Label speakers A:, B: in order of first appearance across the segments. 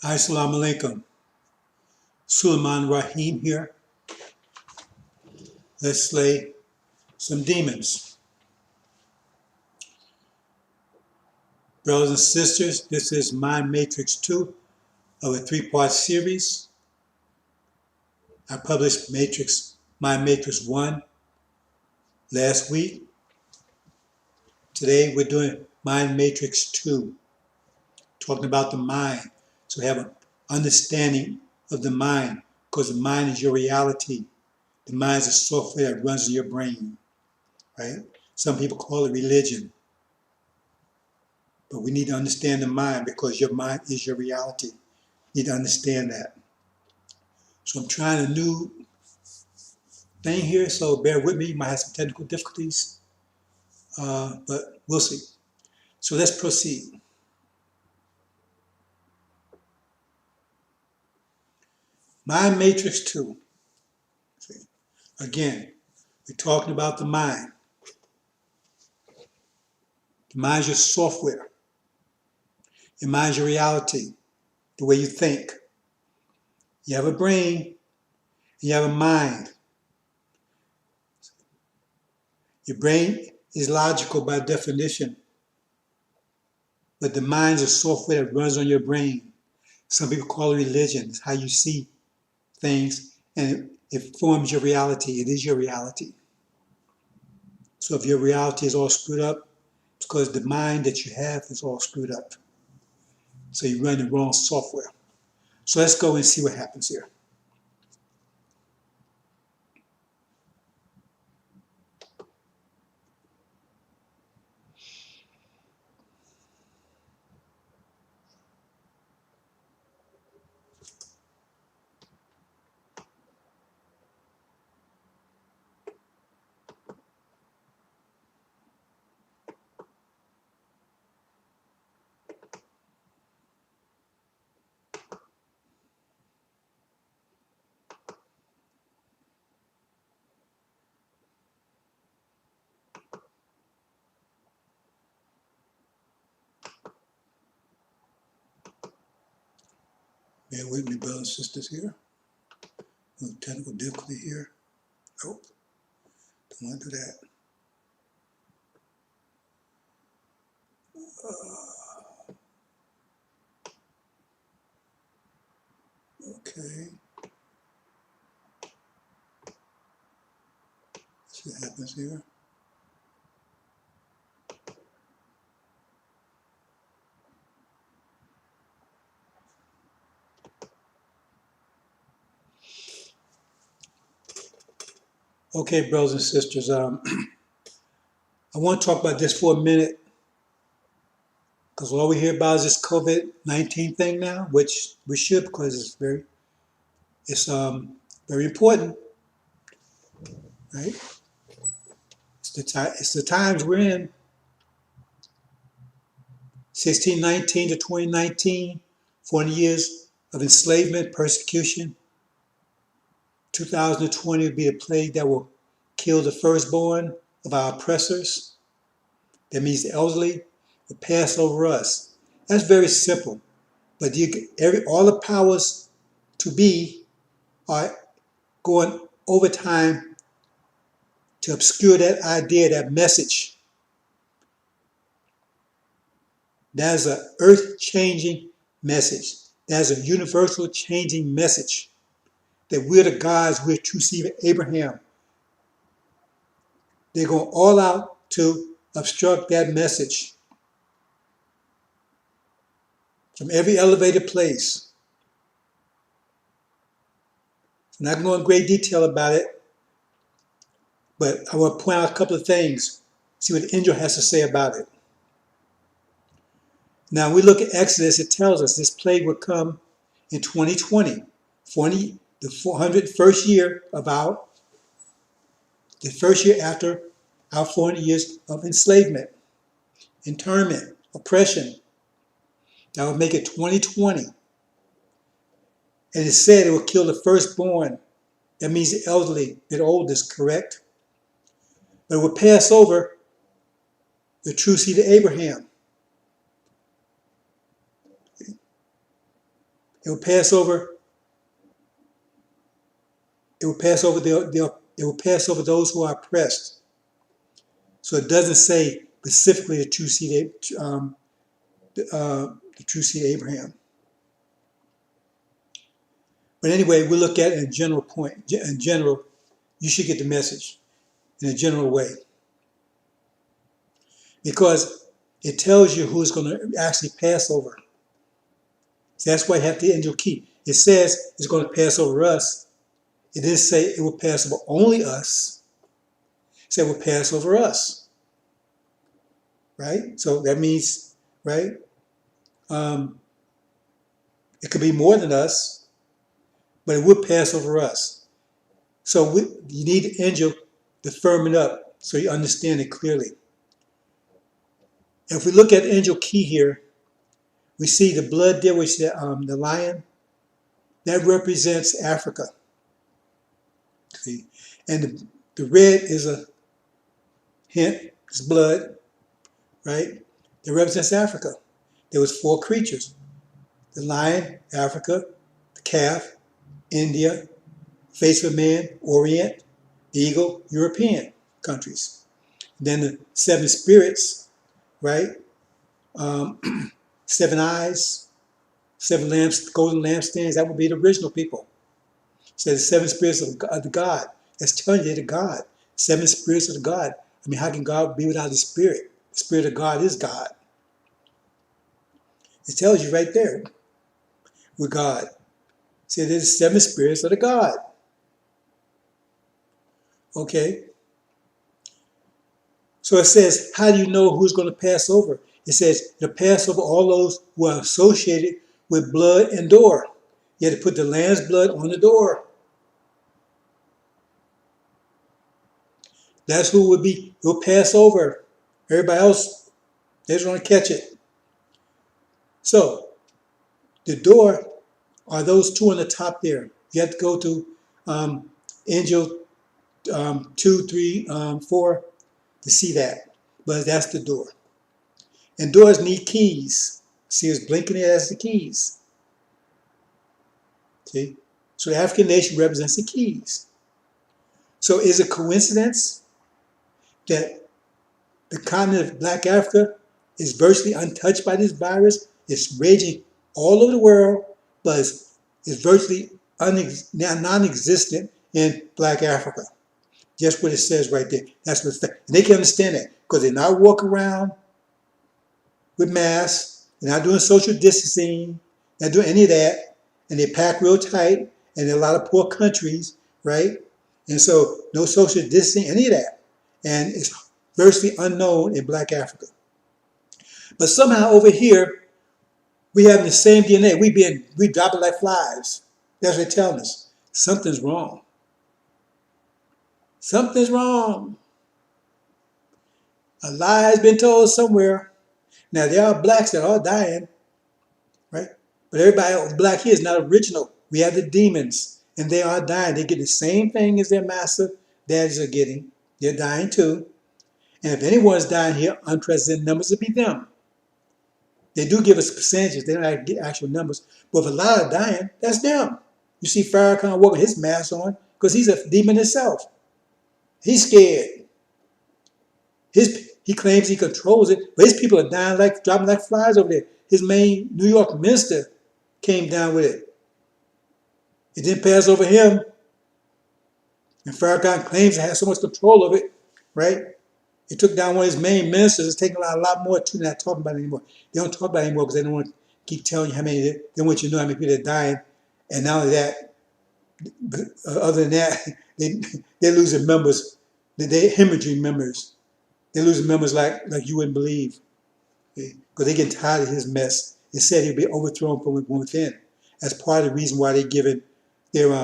A: Assalamu alaikum. Suleiman Raheem here. Let's slay some demons. Brothers and sisters, this is Mind Matrix 2 of a 3-part series. I published Mind Matrix 1 last week. Today we're doing Mind Matrix 2, talking about the mind. So we have an understanding of the mind, because the mind is your reality. The mind is a software that runs in your brain, right? Some people call it religion. But we need to understand the mind, because your mind is your reality. You need to understand that. So I'm trying a new thing here, so bear with me. You might have some technical difficulties, but we'll see. So let's proceed. Mind Matrix 2. See? Again, we're talking about the mind. The mind is your software. Your mind is your reality, the way you think. You have a brain, and you have a mind. Your brain is logical by definition, but the mind is a software that runs on your brain. Some people call it religion. It's how you see things, and it forms your reality. It is your reality. So if your reality is all screwed up, it's because the mind that you have is all screwed up. So you run the wrong software. So let's go and see what happens here. Bear with me, brothers and sisters here. A little technical difficulty here. Nope, don't want to do that. Okay. See what happens here. Okay, brothers and sisters, I want to talk about this for a minute, because all we hear about is this COVID-19 thing now, which we should, because it's very important, right? It's the times we're in. 1619 to 2019, 40 years of enslavement, persecution. 2020 will be a plague that will kill the firstborn of our oppressors. That means the elderly will pass over us. That's very simple. But all the powers to be are going overtime to obscure that idea, that message. That is an earth-changing message. That is a universal changing message. That we're the gods, we're true seed of Abraham. They're going all out to obstruct that message from every elevated place. I'm not going to go in great detail about it, but I want to point out a couple of things, see what the angel has to say about it. Now, when we look at Exodus, it tells us this plague will come in 2020, the 401st year of the first year after our 400 years of enslavement, internment, oppression. That would make it 2020. And it said it will kill the firstborn. That means the elderly, the oldest, correct? But it will pass over the true seed of Abraham. It will pass over. It will pass over it will pass over those who are oppressed. So it doesn't say specifically the true seed, the true seed Abraham. But anyway, we'll look at it in a general point. In general, you should get the message in a general way, because it tells you who's going to actually pass over. So that's why you have the angel key. It says it's going to pass over us. It didn't say it will pass over only us. It said it will pass over us. Right? So that means, right? It could be more than us, but it would pass over us. So you need the angel to firm it up so you understand it clearly. If we look at angel key here, we see the blood there, which the lion, that represents Africa. See? And the red is a hint, it's blood, right? That represents Africa. There was 4 creatures. The lion, Africa, the calf, India, face of man, Orient, the eagle, European countries. Then the 7 spirits, right? 7 eyes, 7 lamps, golden lampstands, that would be the original people. So the 7 spirits of the God. That's telling you they're the God. 7 spirits of the God. I mean, how can God be without the Spirit? The Spirit of God is God. It tells you right there with God. See, there's 7 spirits of the God. Okay. So it says, how do you know who's going to pass over? It says, to pass over all those who are associated with blood and door. You had to put the lamb's blood on the door. That's who would be, will pass over. Everybody else, they're just going to catch it. So, the door are those 2 on the top there. You have to go to Angel 2, 3, 4 to see that. But that's the door. And doors need keys. See, it's blinking it as the keys. See? So the African nation represents the keys. So is it coincidence that the continent of Black Africa is virtually untouched by this virus? It's raging all over the world, but it's virtually non-existent in Black Africa. Just what it says right there. That's what it's, and they can understand that because they're not walking around with masks, they're not doing social distancing, not doing any of that, and they pack real tight, and there are a lot of poor countries, right? And so no social distancing, any of that. And it's virtually unknown in Black Africa. But somehow over here, we have the same DNA. We drop it like flies. That's what they're telling us. Something's wrong. Something's wrong. A lie has been told somewhere. Now, there are blacks that are dying, right? But everybody black here is not original. We have the demons, and they are dying. They get the same thing as their master daddies are getting. They're dying too. And if anyone's dying here, unprecedented numbers would be them. They do give us percentages. They don't get actual numbers. But if a lot are dying, that's them. You see Farrakhan walking his mask on because he's a demon himself. He's scared. He claims he controls it, but his people are dying dropping like flies over there. His main New York minister came down with it. It didn't pass over him. And Farrakhan claims to have so much control of it, right? It took down one of his main ministers. It's taking a lot more too. They're not talking about it anymore. They don't talk about it anymore because they don't want to keep telling you how many. They want you to know how many people are dying. And not only that, other than that, they're losing members. They're hemorrhaging members. They're losing members like you wouldn't believe. Because they're getting tired of his mess. It said he'll be overthrown from within. That's part of the reason why they're giving their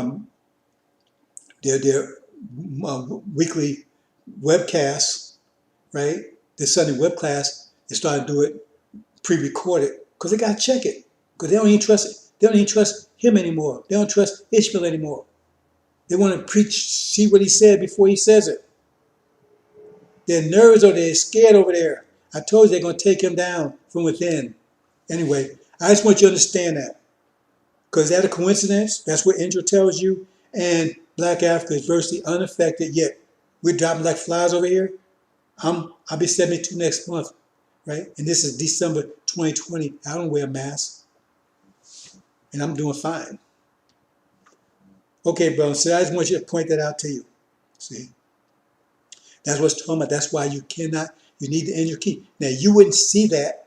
A: weekly webcasts, right? Their Sunday webcast, they started to do it pre-recorded because they got to check it. Because they don't even trust it. They don't even trust him anymore. They don't trust Ishmael anymore. They want to preach, see what he said before he says it. Their nerves over there, they're scared over there. I told you they're going to take him down from within. Anyway, I just want you to understand that. Because is that a coincidence? That's what Angel tells you. And Black Africa is virtually unaffected, yet we're dropping like flies over here. I'll be 72 next month, right? And this is December 2020. I don't wear a mask, and I'm doing fine. Okay, bro. So I just want you to point that out to you. See, that's what's talking about. That's why you cannot. You need the angel key. Now you wouldn't see that.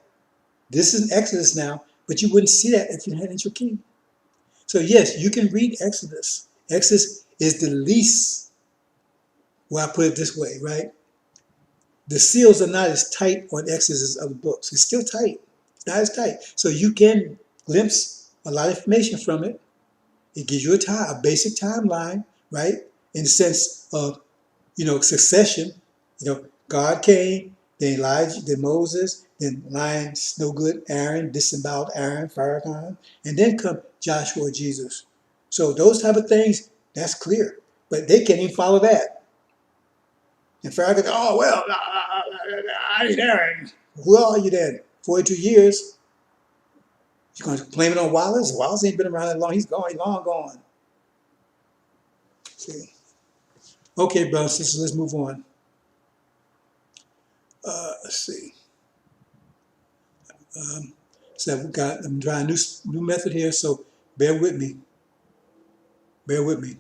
A: This is Exodus now, but you wouldn't see that if you had angel key. So yes, you can read Exodus. Exodus is the least. Well, I put it this way, right? The seals are not as tight on Exodus as other books. It's still tight. It's not as tight. So you can glimpse a lot of information from it. It gives you a basic timeline, right? In the sense of, succession. God came, then Elijah, then Moses, then Lion, no good, Aaron, disemboweled Aaron, Farrakhan, and then come Joshua, Jesus. So those type of things, that's clear. But they can't even follow that. And Pharaoh goes, oh, well, I ain't Aaron. Who are you then? 42 years. You're going to blame it on Wallace? Wallace ain't been around that long. He's gone. He's long gone. See? Okay, brothers and sisters, let's move on. Let's see. So I'm trying a new method here, so bear with me. Bear with me.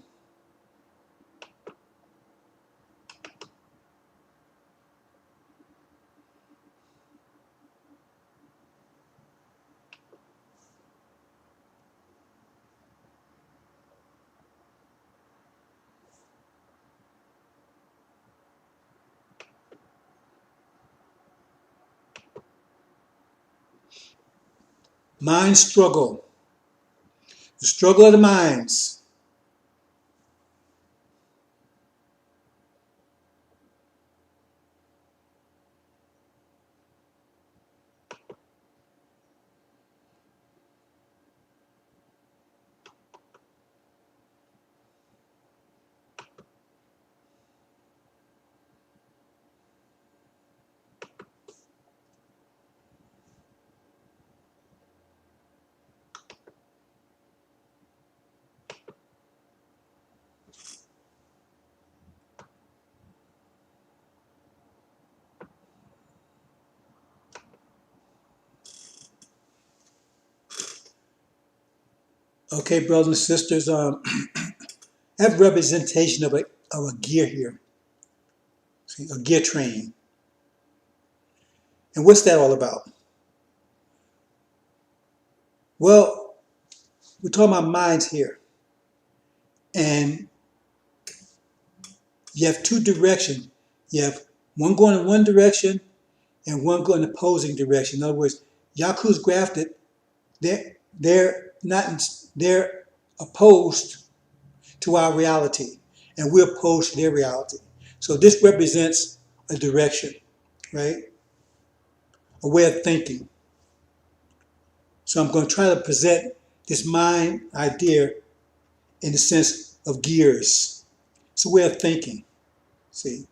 A: Mind struggle. The struggle of the minds. Okay, brothers and sisters, I have representation of a gear here. See, a gear train. And what's that all about? Well, we're talking about minds here. And you have two directions. You have one going in one direction and one going in opposing direction. In other words, Yaku's grafted, they're opposed to our reality, and we're opposed to their reality. So this represents a direction, right? A way of thinking. So I'm going to try to present this mind idea in the sense of gears. It's a way of thinking, see?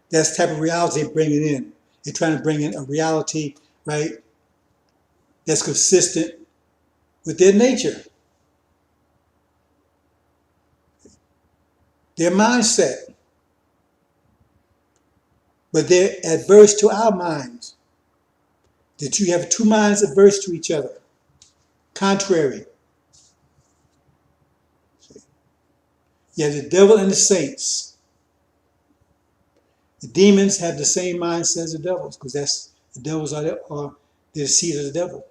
A: That's the type of reality they're bringing in. They're trying to bring in a reality, right, that's consistent with their nature, their mindset. But they're adverse to our minds. That you have two minds adverse to each other, contrary. You have the devil and the saints. The demons have the same mindset as the devils, because the devils are the seed of the devil.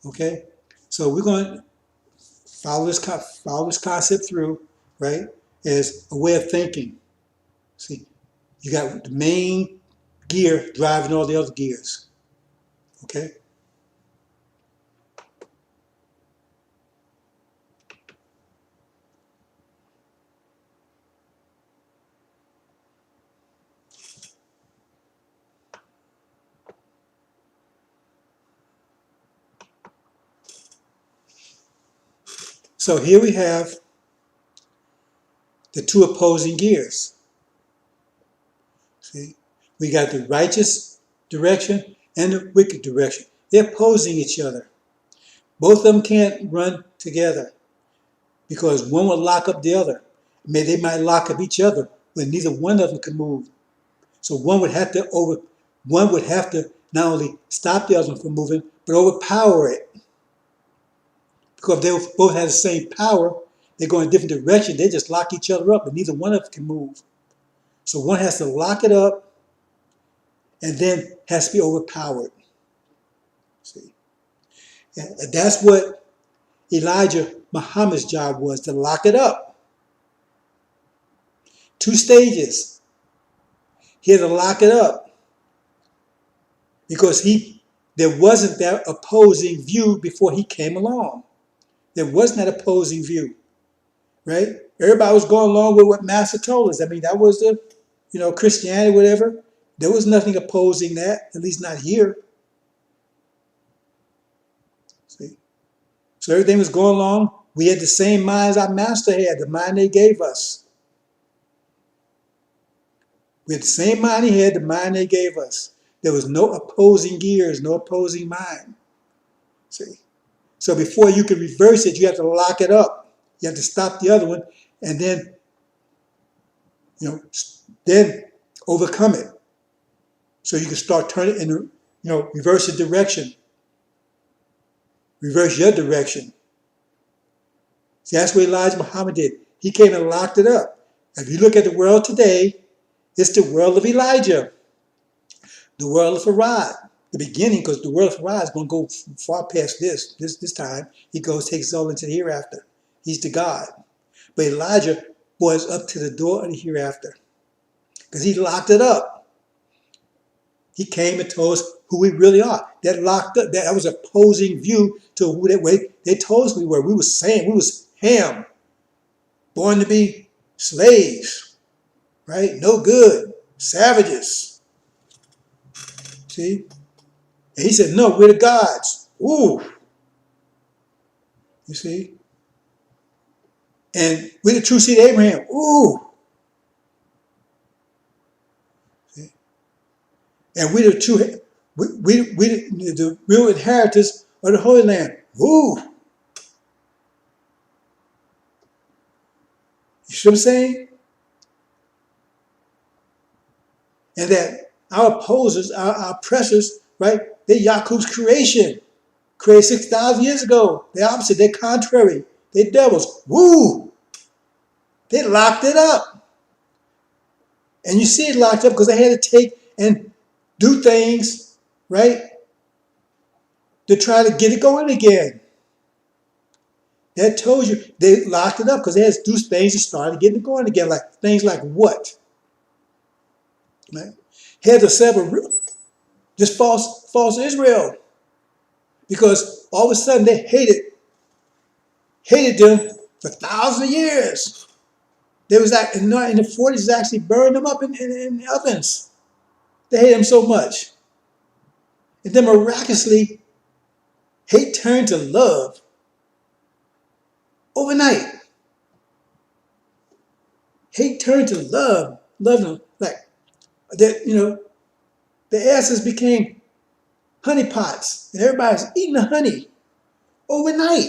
A: Okay, so we're going to follow this concept through, right, as a way of thinking. See, you got the main gear driving all the other gears. Okay. So here we have the two opposing gears. See, we got the righteous direction and the wicked direction. They're opposing each other. Both of them can't run together because one will lock up the other. They might lock up each other, but neither one of them can move. So one would have to not only stop the other one from moving, but overpower it. Because if they both have the same power, they go in a different direction, they just lock each other up, and neither one of them can move. So one has to lock it up and then has to be overpowered. See? And that's what Elijah Muhammad's job was, to lock it up. 2 stages. He had to lock it up because there wasn't that opposing view before he came along. There wasn't that opposing view, right? Everybody was going along with what Master told us. I mean, that was the, Christianity, whatever. There was nothing opposing that, at least not here. See? So everything was going along. We had the same minds our Master had, the mind they gave us. We had the same mind he had, the mind they gave us. There was no opposing gears, no opposing mind. See? So before you can reverse it, you have to lock it up. You have to stop the other one and then, then overcome it. So you can start turning in, reverse the direction. Reverse your direction. See, that's what Elijah Muhammad did. He came and locked it up. If you look at the world today, it's the world of Elijah, the world of Farad. The beginning, because the world of Farad is going to go far past this time. He takes us all into the hereafter. He's the God. But Elijah was up to the door of the hereafter because he locked it up. He came and told us who we really are. That locked up, that was opposing view to who they told us we were. We was Ham, born to be slaves, right? No good, savages. See? And he said, no, we're the gods. Ooh. You see? And we're the true seed of Abraham. Ooh. See? And we're the true, we the real inheritors of the Holy Land. Ooh. You see what I'm saying? And that our opposers, our oppressors, right? They're Yaqub's creation. Created 6,000 years ago. They're opposite. They're contrary. They're devils. Woo! They locked it up. And you see it locked up because they had to take and do things, right, to try to get it going again. That told you they locked it up because they had to do things to start getting it going again. Like things like what? Right? Had to set up just false Israel. Because all of a sudden they hated them for thousands of years. They was like in the 40s actually burned them up in the ovens. They hated them so much. And then miraculously, hate turned to love overnight. Hate turned to love. Love them. Like that, the asses became honeypots. And everybody's eating the honey overnight.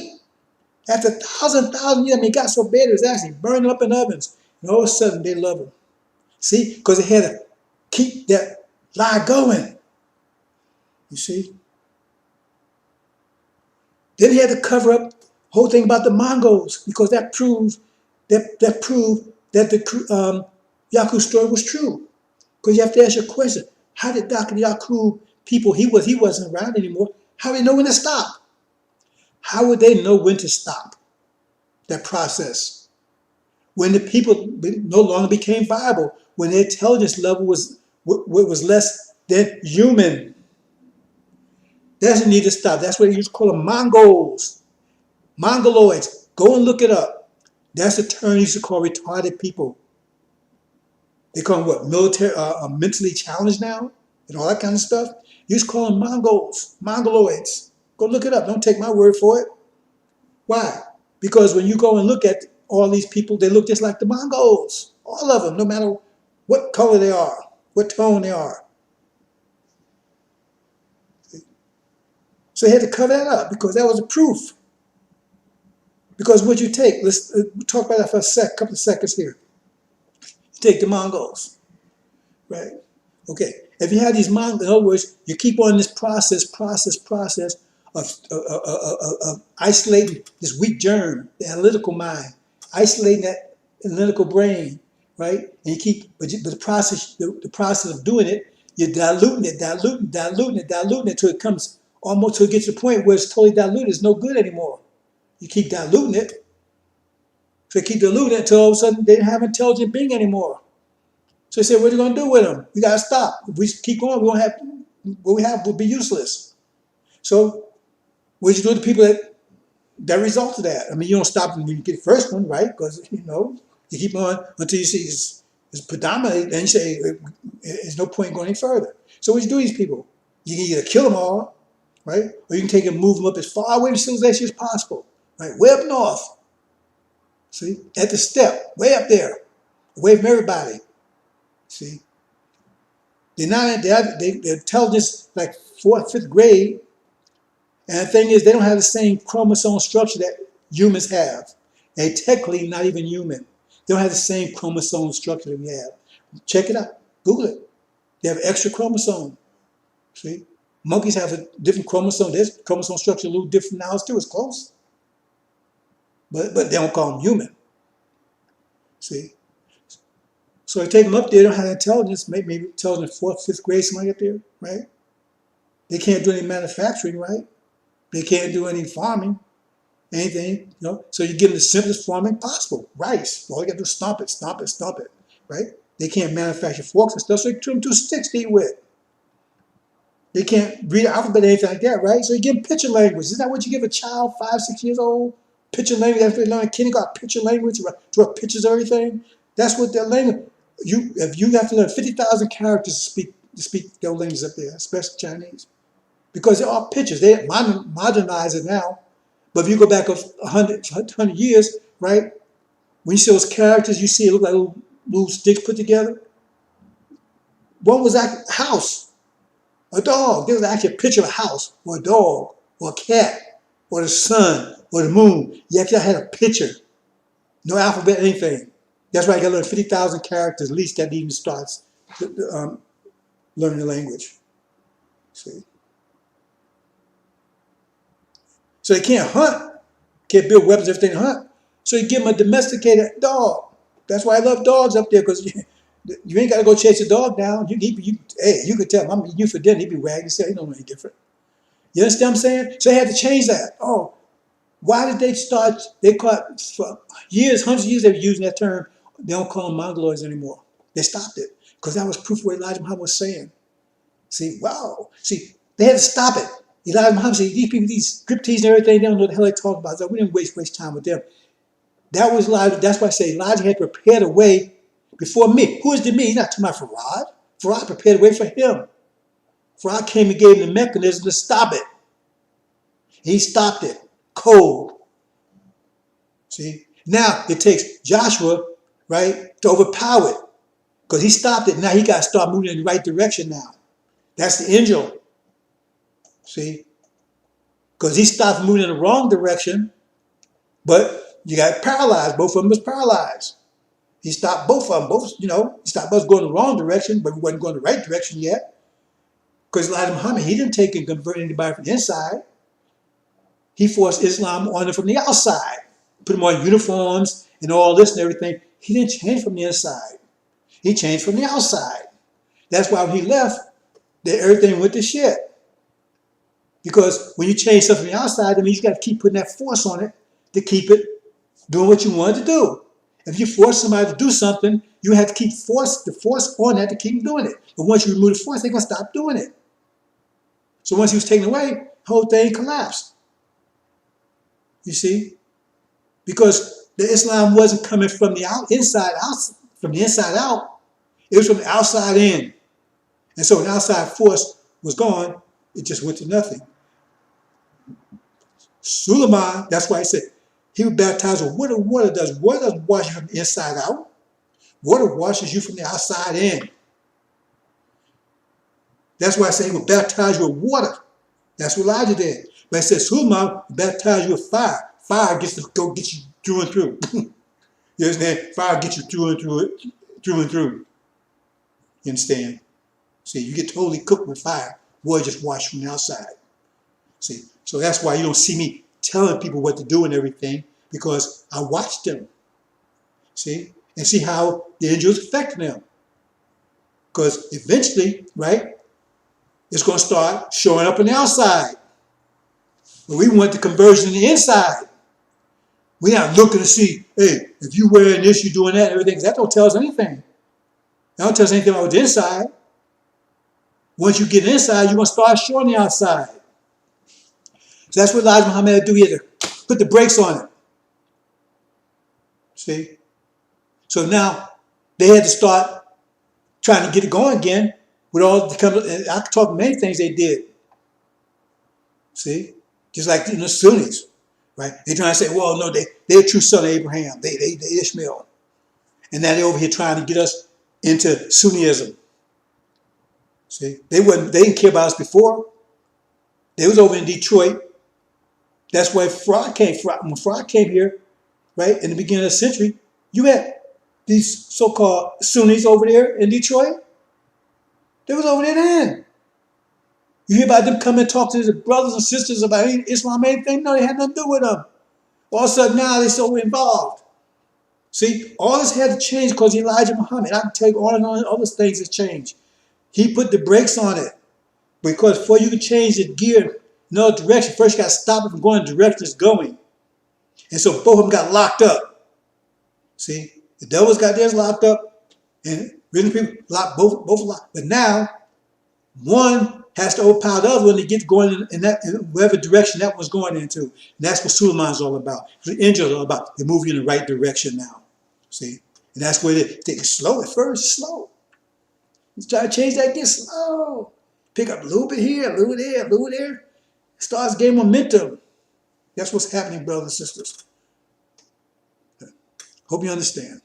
A: After thousand years, it got so bad it was actually burning up in ovens. And all of a sudden, they love them. See? Because they had to keep that lie going. You see? Then he had to cover up the whole thing about the Mongols because that proved that the Yaqub story was true. Because you have to ask your question: how did Dr. Yaqub people he wasn't around anymore? How did they know when to stop? How would they know when to stop that process? When the people no longer became viable, when their intelligence level was less than human. That's what need to stop. That's what they used to call them Mongols. Mongoloids. Go and look it up. That's the term they used to call retarded people. They call them what? Mentally challenged now? And all that kind of stuff. You used to call them Mongols. Mongoloids. Go look it up. Don't take my word for it. Why? Because when you go and look at all these people, they look just like the Mongols. All of them, no matter what color they are, what tone they are. So he had to cover that up because that was a proof. Because what you take, let's talk about that for a couple of seconds here. You take the Mongols, right? Okay, if you have these Mongols, in other words, you keep on this process of isolating this weak germ, the analytical mind, isolating that analytical brain, right? And you keep, but the process of doing it, you're diluting it until it comes almost till it gets to the point where it's totally diluted. It's no good anymore. You keep diluting it, so you keep diluting it until all of a sudden they don't have intelligent being anymore. So they said, what are you going to do with them? We got to stop. If we keep going, we won't have, what we have will be useless. So what you do to people that result of that? I mean, you don't stop when you get the first one, right? Because, you keep on until you see it's predominant, then you say, there's no point going any further. So what you do to these people? You can either kill them all, right? Or you can take and move them up as far away from civilization as possible, right? Way up north. See? At the step, way up there, away from everybody. See? Their intelligence like fourth, fifth grade, and the thing is, they don't have the same chromosome structure that humans have. They're technically not even human. They don't have the same chromosome structure that we have. Check it out. Google it. They have an extra chromosome. See? Monkeys have a different chromosome. Their chromosome structure a little different now too. It's close. But they don't call them human. See? So they take them up there, they don't have intelligence, maybe intelligence fourth, fifth grade, somebody up there, right? They can't do any manufacturing, right? They can't do any farming, anything, So you give them the simplest farming possible. Rice. All you got to do is stomp it, right? They can't manufacture forks and stuff, so you give them 2 sticks to eat with. They can't read the alphabet or anything like that, right? So you give them picture language. Isn't that what you give a child, 5, 6 years old? Picture language, after they learn in kindergarten, picture language, draw pictures of everything. That's what their language. If you have to learn 50,000 characters to speak their language up there, especially Chinese, because they're all pictures. They modernize it now, but if you go back 100 years, right? When you see those characters, you see it look like little sticks put together. One was like a house, a dog. There was actually a picture of a house, or a dog, or a cat, or the sun, or the moon. You actually had a picture, no alphabet, anything. That's why you got to learn 50,000 characters, at least that even starts learning the language. See? So they can't hunt, can't build weapons, everything to hunt. So you give them a domesticated dog. That's why I love dogs up there, because you ain't got to go chase a dog down. You could tell him, I'm eating you for dinner. He'd be wagging his tail. He don't know any different. You understand what I'm saying? So they had to change that. Oh, why did they start? They caught for years, hundreds of years. They were using that term. They don't call them mongoloids anymore. They stopped it because that was proof of what Elijah Muhammad was saying. See, wow. See, they had to stop it. Elijah Muhammad said, these people, these scripties and everything, they don't know what the hell they talk about. So we didn't waste time with them. That was Elijah. That's why I say Elijah had prepared a way before me. Who is the me? He's not talking about Farad. Farad prepared a way for him. Farad came and gave him the mechanism to stop it. He stopped it. Cold. See? Now it takes Joshua, right, to overpower it. Because he stopped it. Now he got to start moving in the right direction now. That's the angel. See? Because he stopped moving in the wrong direction, but you got paralyzed. Both of them was paralyzed. He stopped both of them. He stopped us going the wrong direction, but we wasn't going the right direction yet. Because Elijah Muhammad, he didn't take and convert anybody from the inside. He forced Islam on them from the outside. Put them on uniforms and all this and everything. He didn't change from the inside. He changed from the outside. That's why when he left, everything went to shit. Because when you change something from the outside, that means you got to keep putting that force on it to keep it doing what you want it to do. If you force somebody to do something, you have to keep the force on that to keep them doing it. But once you remove the force, they're going to stop doing it. So once he was taken away, the whole thing collapsed. You see? Because the Islam wasn't coming from the inside out. It was from the outside in. And so when the outside force was gone, it just went to nothing. Suleiman, that's why he said, he was baptized with water. Water doesn't wash you from the inside out. Water washes you from the outside in. That's why I say he will baptize you with water. That's what Elijah did. But it says, Suleiman baptized you with fire. Fire gets to go get you through and through. You understand? Fire gets you through and through, through and through. You understand? See, you get totally cooked with fire. Wood just washed from the outside. See, so that's why you don't see me telling people what to do and everything, because I watch them. See, and see how the angels affect them. Because eventually, right, it's going to start showing up on the outside. But we want the conversion on the inside. We're not looking to see, hey, if you wearing this, you doing that, everything. That don't tell us anything. That don't tell us anything about the inside. Once you get inside, you're going to start showing the outside. So that's what Elijah Muhammad had to do. He had to put the brakes on it. See? So now they had to start trying to get it going again with all the, I could talk many things they did. See? Just like the Sunnis, right? They're trying to say, well, no, they're true son of Abraham. They Ishmael. And now they're over here trying to get us into Sunnism. See? They didn't care about us before. They was over in Detroit. That's where fraud came from. When fraud came here, right, in the beginning of the century, you had these so-called Sunnis over there in Detroit. They was over there then. You hear about them coming and talk to their brothers and sisters about Islam, anything? No, they had nothing to do with them. All of a sudden now they're so involved. See, all this had to change because Elijah Muhammad. I can tell you all and all other things that changed. He put the brakes on it. Because before you can change the gear in another direction, first you got to stop it from going the direction it's going. And so both of them got locked up. See, the devils got theirs locked up, and really people locked both locked. But now one has to overpower the other one to get going in whatever direction that one's going into. And that's what Suleiman's all about. The angels are all about. They're moving in the right direction now. See, and that's where they take it slow at first, slow. You try to change that, get slow. Pick up a little bit here, a little there, a little there. Starts gaining momentum. That's what's happening, brothers and sisters. Hope you understand.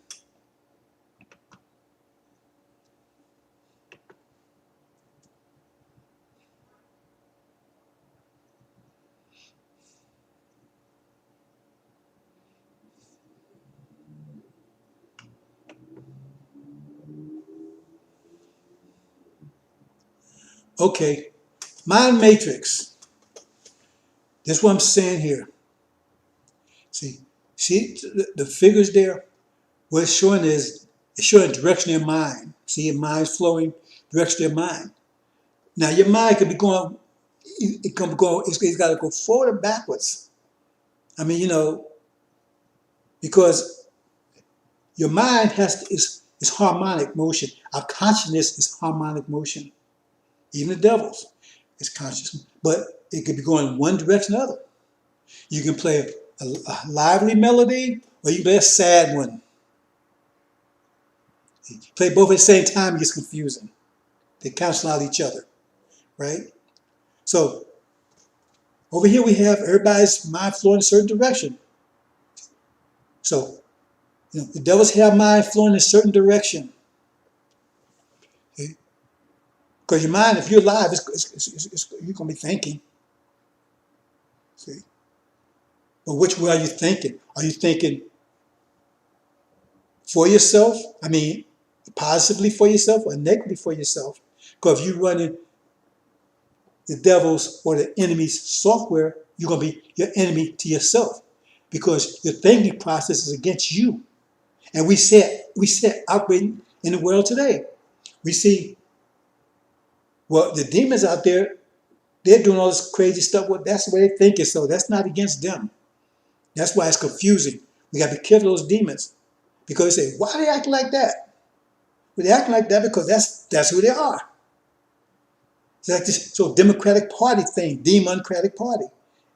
A: Okay, mind matrix. This is what I'm saying here. See the figures there? What it's showing is, it's showing direction of your mind. See your mind's flowing, direction of your mind. Now your mind could be going, it's got to go forward and backwards. I mean, because your mind is harmonic motion. Our consciousness is harmonic motion. Even the devil's is conscious, but it could be going in one direction or the other. You can play a lively melody, or you can play a sad one. You play both at the same time, it gets confusing. They cancel out each other, right? So over here we have everybody's mind flowing in a certain direction. So the devils have mind flowing in a certain direction. Okay? Because your mind, if you're alive, you're going to be thinking. See? But which way are you thinking? Are you thinking for yourself? I mean, positively for yourself or negatively for yourself? Because if you're running the devil's or the enemy's software, you're going to be your enemy to yourself. Because your thinking process is against you. And we see it operating in the world today. We see, well, the demons out there, they're doing all this crazy stuff. Well, that's the way they think it. So that's not against them. That's why it's confusing. We got to be careful of those demons. Because they say, why are they acting like that? Well, they're acting like that because that's who they are. It's like this Democratic Party thing, Democratic Party.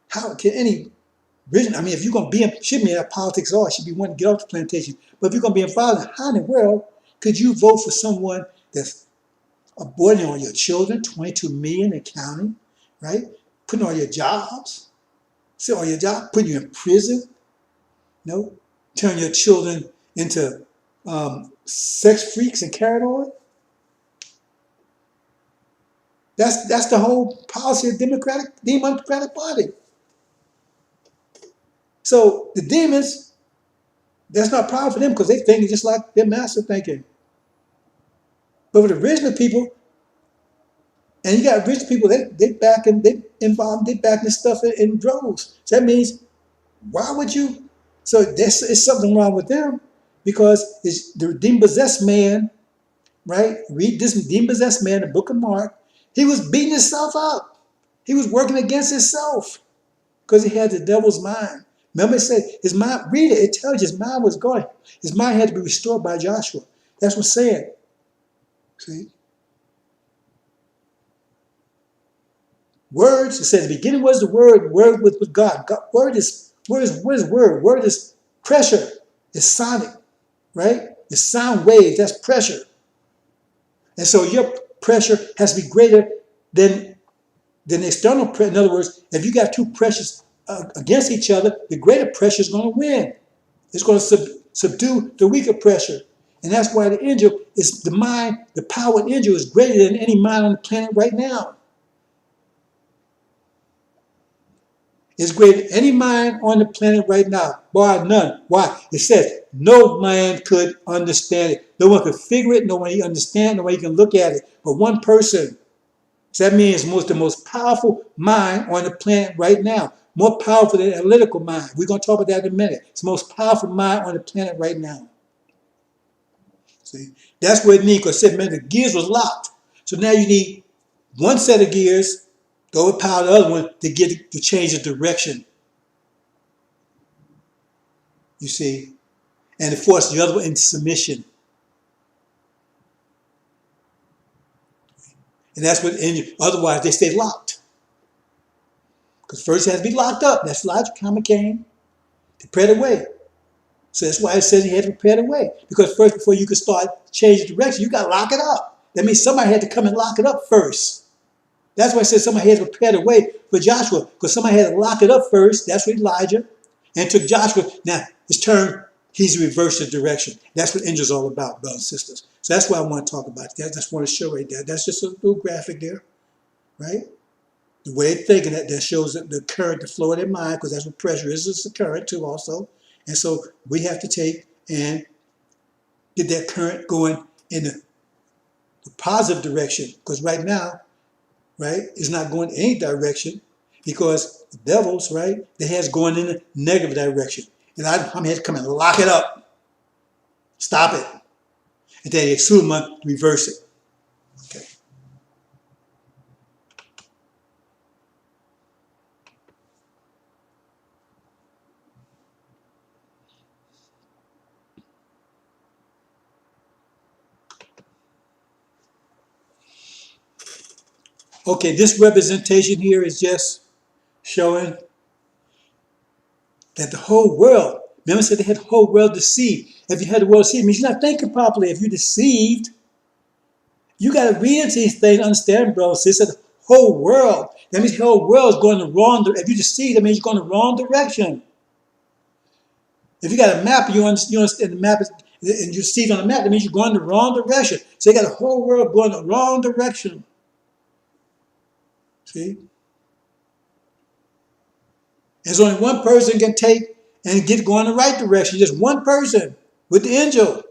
A: How can any religion, I mean, if you're going to be should be in politics at all, should be wanting to get off the plantation. But if you're going to be involved, how in the world could you vote for someone that's aborting all your children, 22 million and counting, right? Putting all your jobs, putting you in prison, turn your children into sex freaks and carry on? That's the whole policy of Democratic Party. So the demons, that's not a problem for them because they think just like their master thinking. But with the original people, and you got rich people, they backing, they involved, they backing this stuff in droves. So that means, why would you? So there's something wrong with them because it's the demon possessed man, right? Read this demon possessed man, the book of Mark. He was beating himself up. He was working against himself because he had the devil's mind. Remember it said his mind, read it, it tells you his mind was going. His mind had to be restored by Joshua. That's what's saying. See? Words, it says the beginning was the word was with God. Word is word? Word is pressure. It's sonic, right? It's sound waves, that's pressure. And so your pressure has to be greater than external pressure. In other words, if you got two pressures against each other, the greater pressure is going to win. It's going to subdue the weaker pressure. And that's why the angel is the mind, the power of the angel is greater than any mind on the planet right now. It's greater than any mind on the planet right now, bar none. Why? It says no man could understand it. No one could figure it. No one can understand. No one can look at it. But one person. So that means the most powerful mind on the planet right now. More powerful than the analytical mind. We're going to talk about that in a minute. It's the most powerful mind on the planet right now. See, that's what it needs. Because the gears was locked. So now you need one set of gears to overpower the other one to change the direction. You see, and to force the other one into submission. And that's what, otherwise they stay locked. Because first it has to be locked up. That's logic, common came to prepare the way. So that's why it says he had to prepare the way. Because first, before you could start changing direction, you got to lock it up. That means somebody had to come and lock it up first. That's why it says somebody had to prepare the way for Joshua. Because somebody had to lock it up first. That's what Elijah. And took Joshua. Now, his turn, he's reversed the direction. That's what Injil's all about, brothers and sisters. So that's why I want to talk about that. I just want to show right there. That's just a little graphic there, right? The way they're thinking that shows the current, the flow of their mind, because that's what pressure is. It's the current too also. And so we have to take and get that current going in the positive direction. Because right now, right, it's not going in any direction because the devils, right, they has going in a negative direction. And I'm here to come and lock it up. Stop it. And then Exuma reverse it. Okay. Okay, this representation here is just showing that the whole world, remember I said they had the whole world deceived. If you had the world deceived, it means you're not thinking properly. If you're deceived, you got to read into these things, understand, bro. So it's the whole world. That means the whole world is going the wrong direction. If you're deceived, that means you're going the wrong direction. If you got a map, you understand the map is, and you see it on the map, that means you're going the wrong direction. So you got the whole world going the wrong direction. See? There's only one person can take and get going the right direction. Just one person with the angel.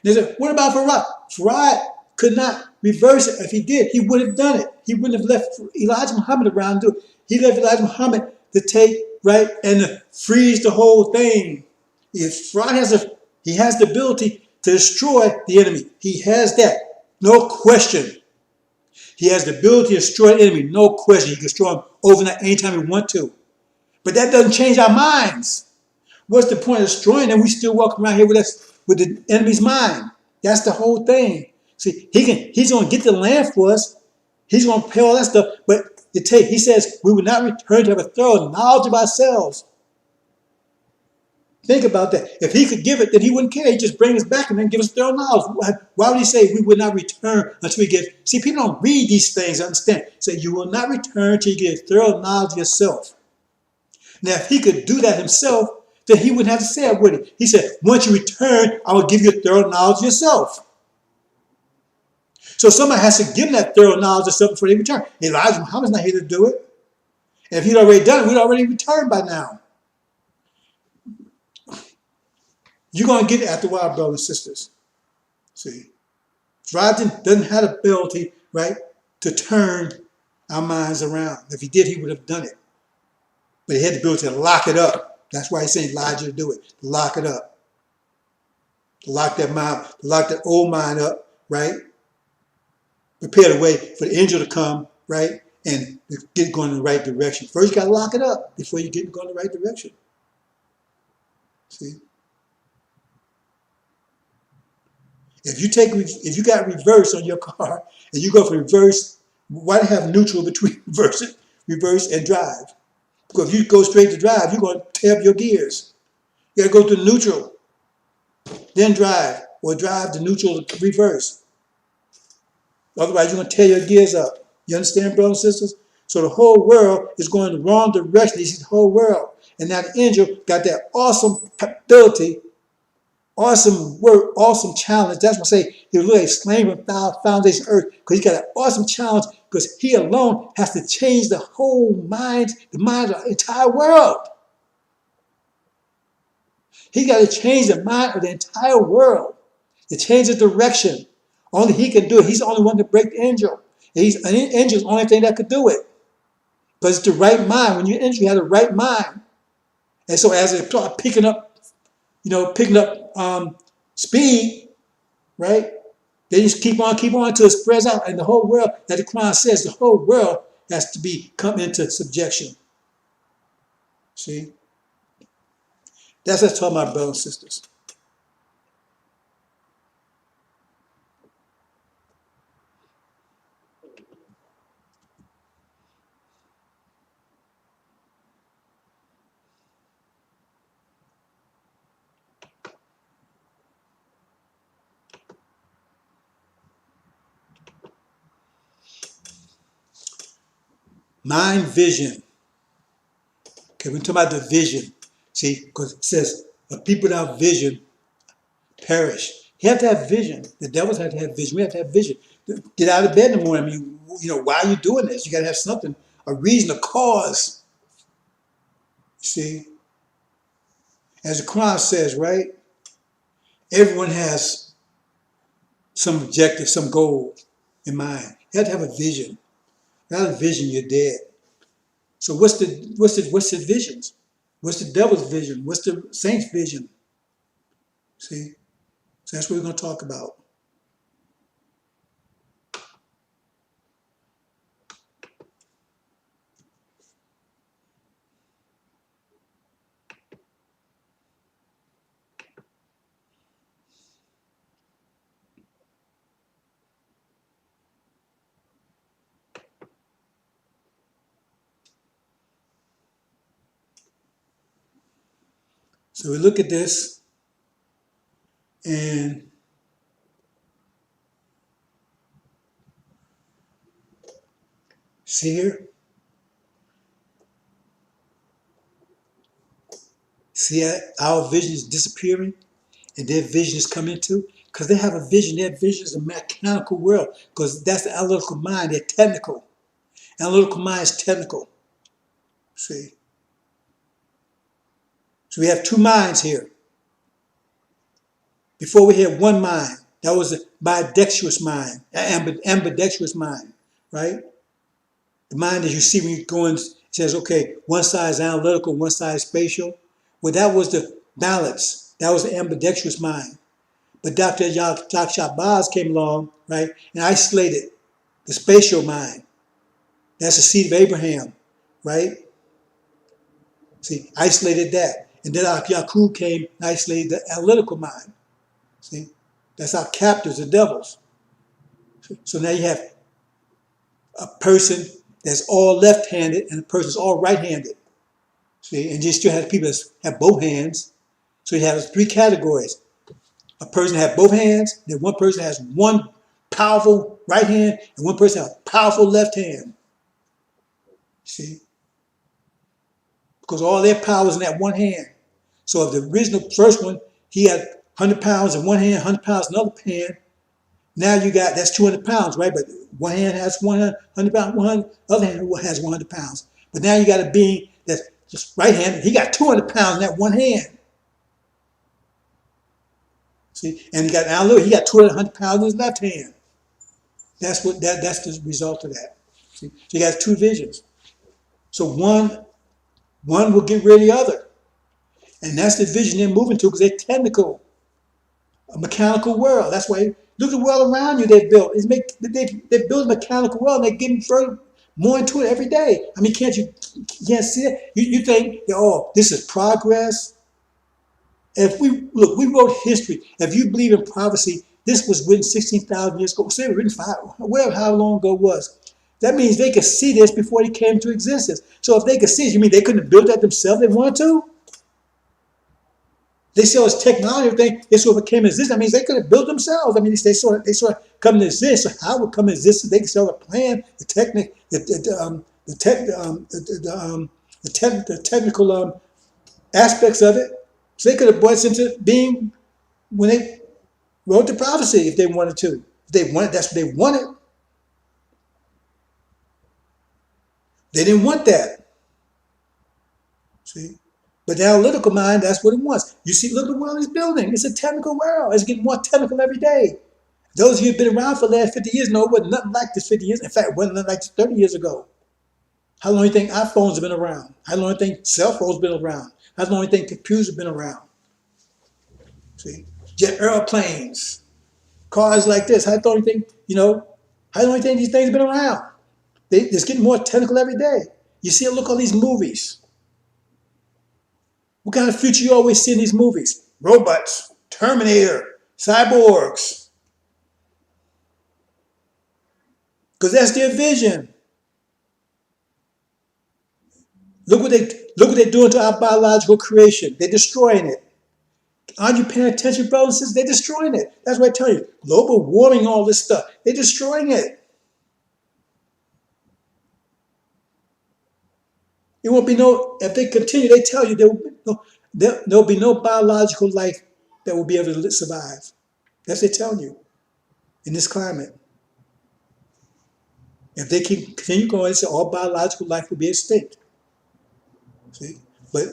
A: They said, what about Farad? Farad could not reverse it. If he did, he would have done it. He wouldn't have left Elijah Muhammad around to do it. He left Elijah Muhammad to take, right, and to freeze the whole thing. Farad has the ability to destroy the enemy. He has that. No question. He has the ability to destroy the enemy. No question. He can destroy him overnight anytime he wants to. But that doesn't change our minds. What's the point of destroying them? We still walk around here with the enemy's mind. That's the whole thing. See, he's going to get the land for us. He's going to pay all that stuff. But he says, we will not return to have a thorough knowledge of ourselves. Think about that. If he could give it, then he wouldn't care. He'd just bring us back and then give us thorough knowledge. Why would he say we would not return until we get... See, people don't read these things, understand. Say, you will not return until you get thorough knowledge of yourself. Now, if he could do that himself, then he wouldn't have to say it, would he? He said, once you return, I will give you a thorough knowledge of yourself. So somebody has to give them that thorough knowledge of stuff before they return. Elijah Muhammad's not here to do it. And if he'd already done it, we'd already returned by now. You're going to get it after a while, brothers and sisters. See, God doesn't have the ability, right, to turn our minds around. If he did, he would have done it. But he had the ability to lock it up. That's why he's saying Elijah to do it. To lock it up. To lock that mind, to lock that old mind up, right? Prepare the way for the angel to come, right? And get going in the right direction. First, you got to lock it up before you get going in the right direction. See? If you got reverse on your car and you go for reverse, why have neutral between reverse and drive? Because if you go straight to drive, you're going to tear up your gears. You got to go to neutral, then drive, or drive to neutral to reverse. Otherwise, you're going to tear your gears up. You understand, brothers and sisters? So the whole world is going the wrong direction. This is the whole world. And now the angel got that awesome ability, awesome work, awesome challenge. That's what I say he was really slain from foundation of earth, because he got an awesome challenge, because he alone has to change the whole mind, the mind of the entire world. He got to change the mind of the entire world, to change the direction. Only he can do it. He's the only one to break the angel. An angel is the only thing that could do it. Because it's the right mind. When you're an angel, you have the right mind. And so as they start picking up speed, right? They just keep on until it spreads out. And the whole world, that the Quran says, the whole world has to come into subjection. See? That's what I'm talking about, brothers and sisters. Mind vision. Okay, we're talking about the vision. See, because it says, a people without vision perish. You have to have vision. The devils have to have vision. We have to have vision. Get out of bed in the morning. I mean, why are you doing this? You got to have something, a reason, a cause. See? As the Quran says, right? Everyone has some objective, some goal in mind. You have to have a vision. Without a vision, you're dead. So what's the visions? What's the devil's vision? What's the saint's vision? See? So that's what we're going to talk about. So we look at this and see here. See our vision is disappearing and their vision is coming too? Because they have a vision. Their vision is a mechanical world, because that's the analytical mind. They're technical. Analytical mind is technical. See? So we have two minds here. Before we had one mind. That was a bidextrous mind, ambidextrous mind, right? The mind that you see when you go in says, okay, one side is analytical, one side is spatial. Well, that was the balance. That was the ambidextrous mind. But Dr. Shabazz came along, right, and isolated the spatial mind. That's the seed of Abraham, right? See, isolated that. And then Yaqub came and isolated the analytical mind. See, that's our captors, the devils. So now you have a person that's all left-handed and a person that's all right-handed. See, and you still have people that have both hands. So you have three categories. A person has both hands, then one person has one powerful right hand, and one person has a powerful left hand. See? Because all their power is in that one hand. So if the original first one, he had 100 pounds in one hand, 100 pounds in another hand, Now you got, that's 200 pounds, right? But one hand has 100 pounds, other hand has 100 pounds. But now you got a being that's just right handed. He got 200 pounds in that one hand. See, and he got, now look, he got 200 pounds in his left hand. That's the result of that. See, so you got two visions. So one will get rid of the other. And that's the vision they're moving to because they're technical, a mechanical world. That's why look at the world around you they've built. They build a mechanical world and they're getting further more into it every day. I mean, you can't see it? You think, oh, this is progress. If we wrote history. If you believe in prophecy, this was written 16,000 years ago. Say it was written whatever, how long ago it was. That means they could see this before it came into existence. So if they could see it, you mean they couldn't have built that themselves if they wanted to? They saw as technology, everything, it sort of came into existence. That means they could have built themselves. I mean, they sort of come to exist. So how would come to exist? They could sort of plan the technique, the technical aspects of it. So they could have brought us into being when they wrote the prophecy if they wanted to. If they wanted, that's what they wanted. They didn't want that. See? But the analytical mind, that's what it wants. You see, look at the world it's building. It's a technical world. It's getting more technical every day. Those of you who've been around for the last 50 years know it wasn't nothing like this 50 years. In fact, it wasn't nothing like this 30 years ago. How long do you think iPhones have been around? How long do you think cell phones have been around? How long do you think computers have been around? See? Jet airplanes, cars like this. How long do you think, how long do you think these things have been around? It's getting more technical every day. You see, look at all these movies. What kind of future you always see in these movies? Robots, Terminator, cyborgs. Because that's their vision. Look what they're doing to our biological creation. They're destroying it. Aren't you paying attention, brothers and sisters? They're destroying it. That's what I tell you. Global warming, all this stuff. They're destroying it. It won't be no, if they continue, they tell you there'll be no biological life that will be able to survive. That's what they're telling you in this climate. If they continue going, they say all biological life will be extinct. See? But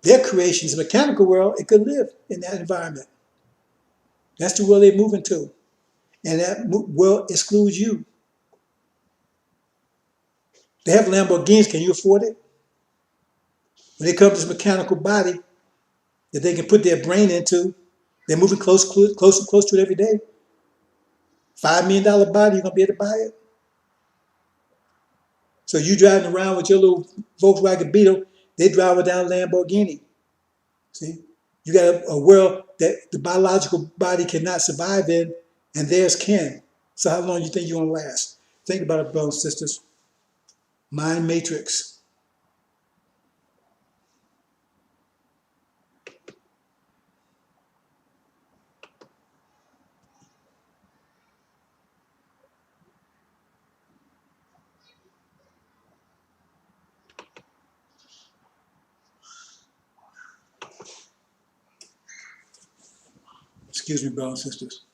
A: their creation is a mechanical world, it could live in that environment. That's the world they're moving to. And that world excludes you. They have Lamborghinis, can you afford it? When they come to this mechanical body that they can put their brain into, they're moving close to it every day. $5 million body, you're gonna be able to buy it. So you driving around with your little Volkswagen Beetle, they driving down Lamborghini. See, you got a world that the biological body cannot survive in, and theirs can. So how long do you think you're gonna last? Think about it, brothers and sisters. Mind matrix. Excuse me, brothers and sisters.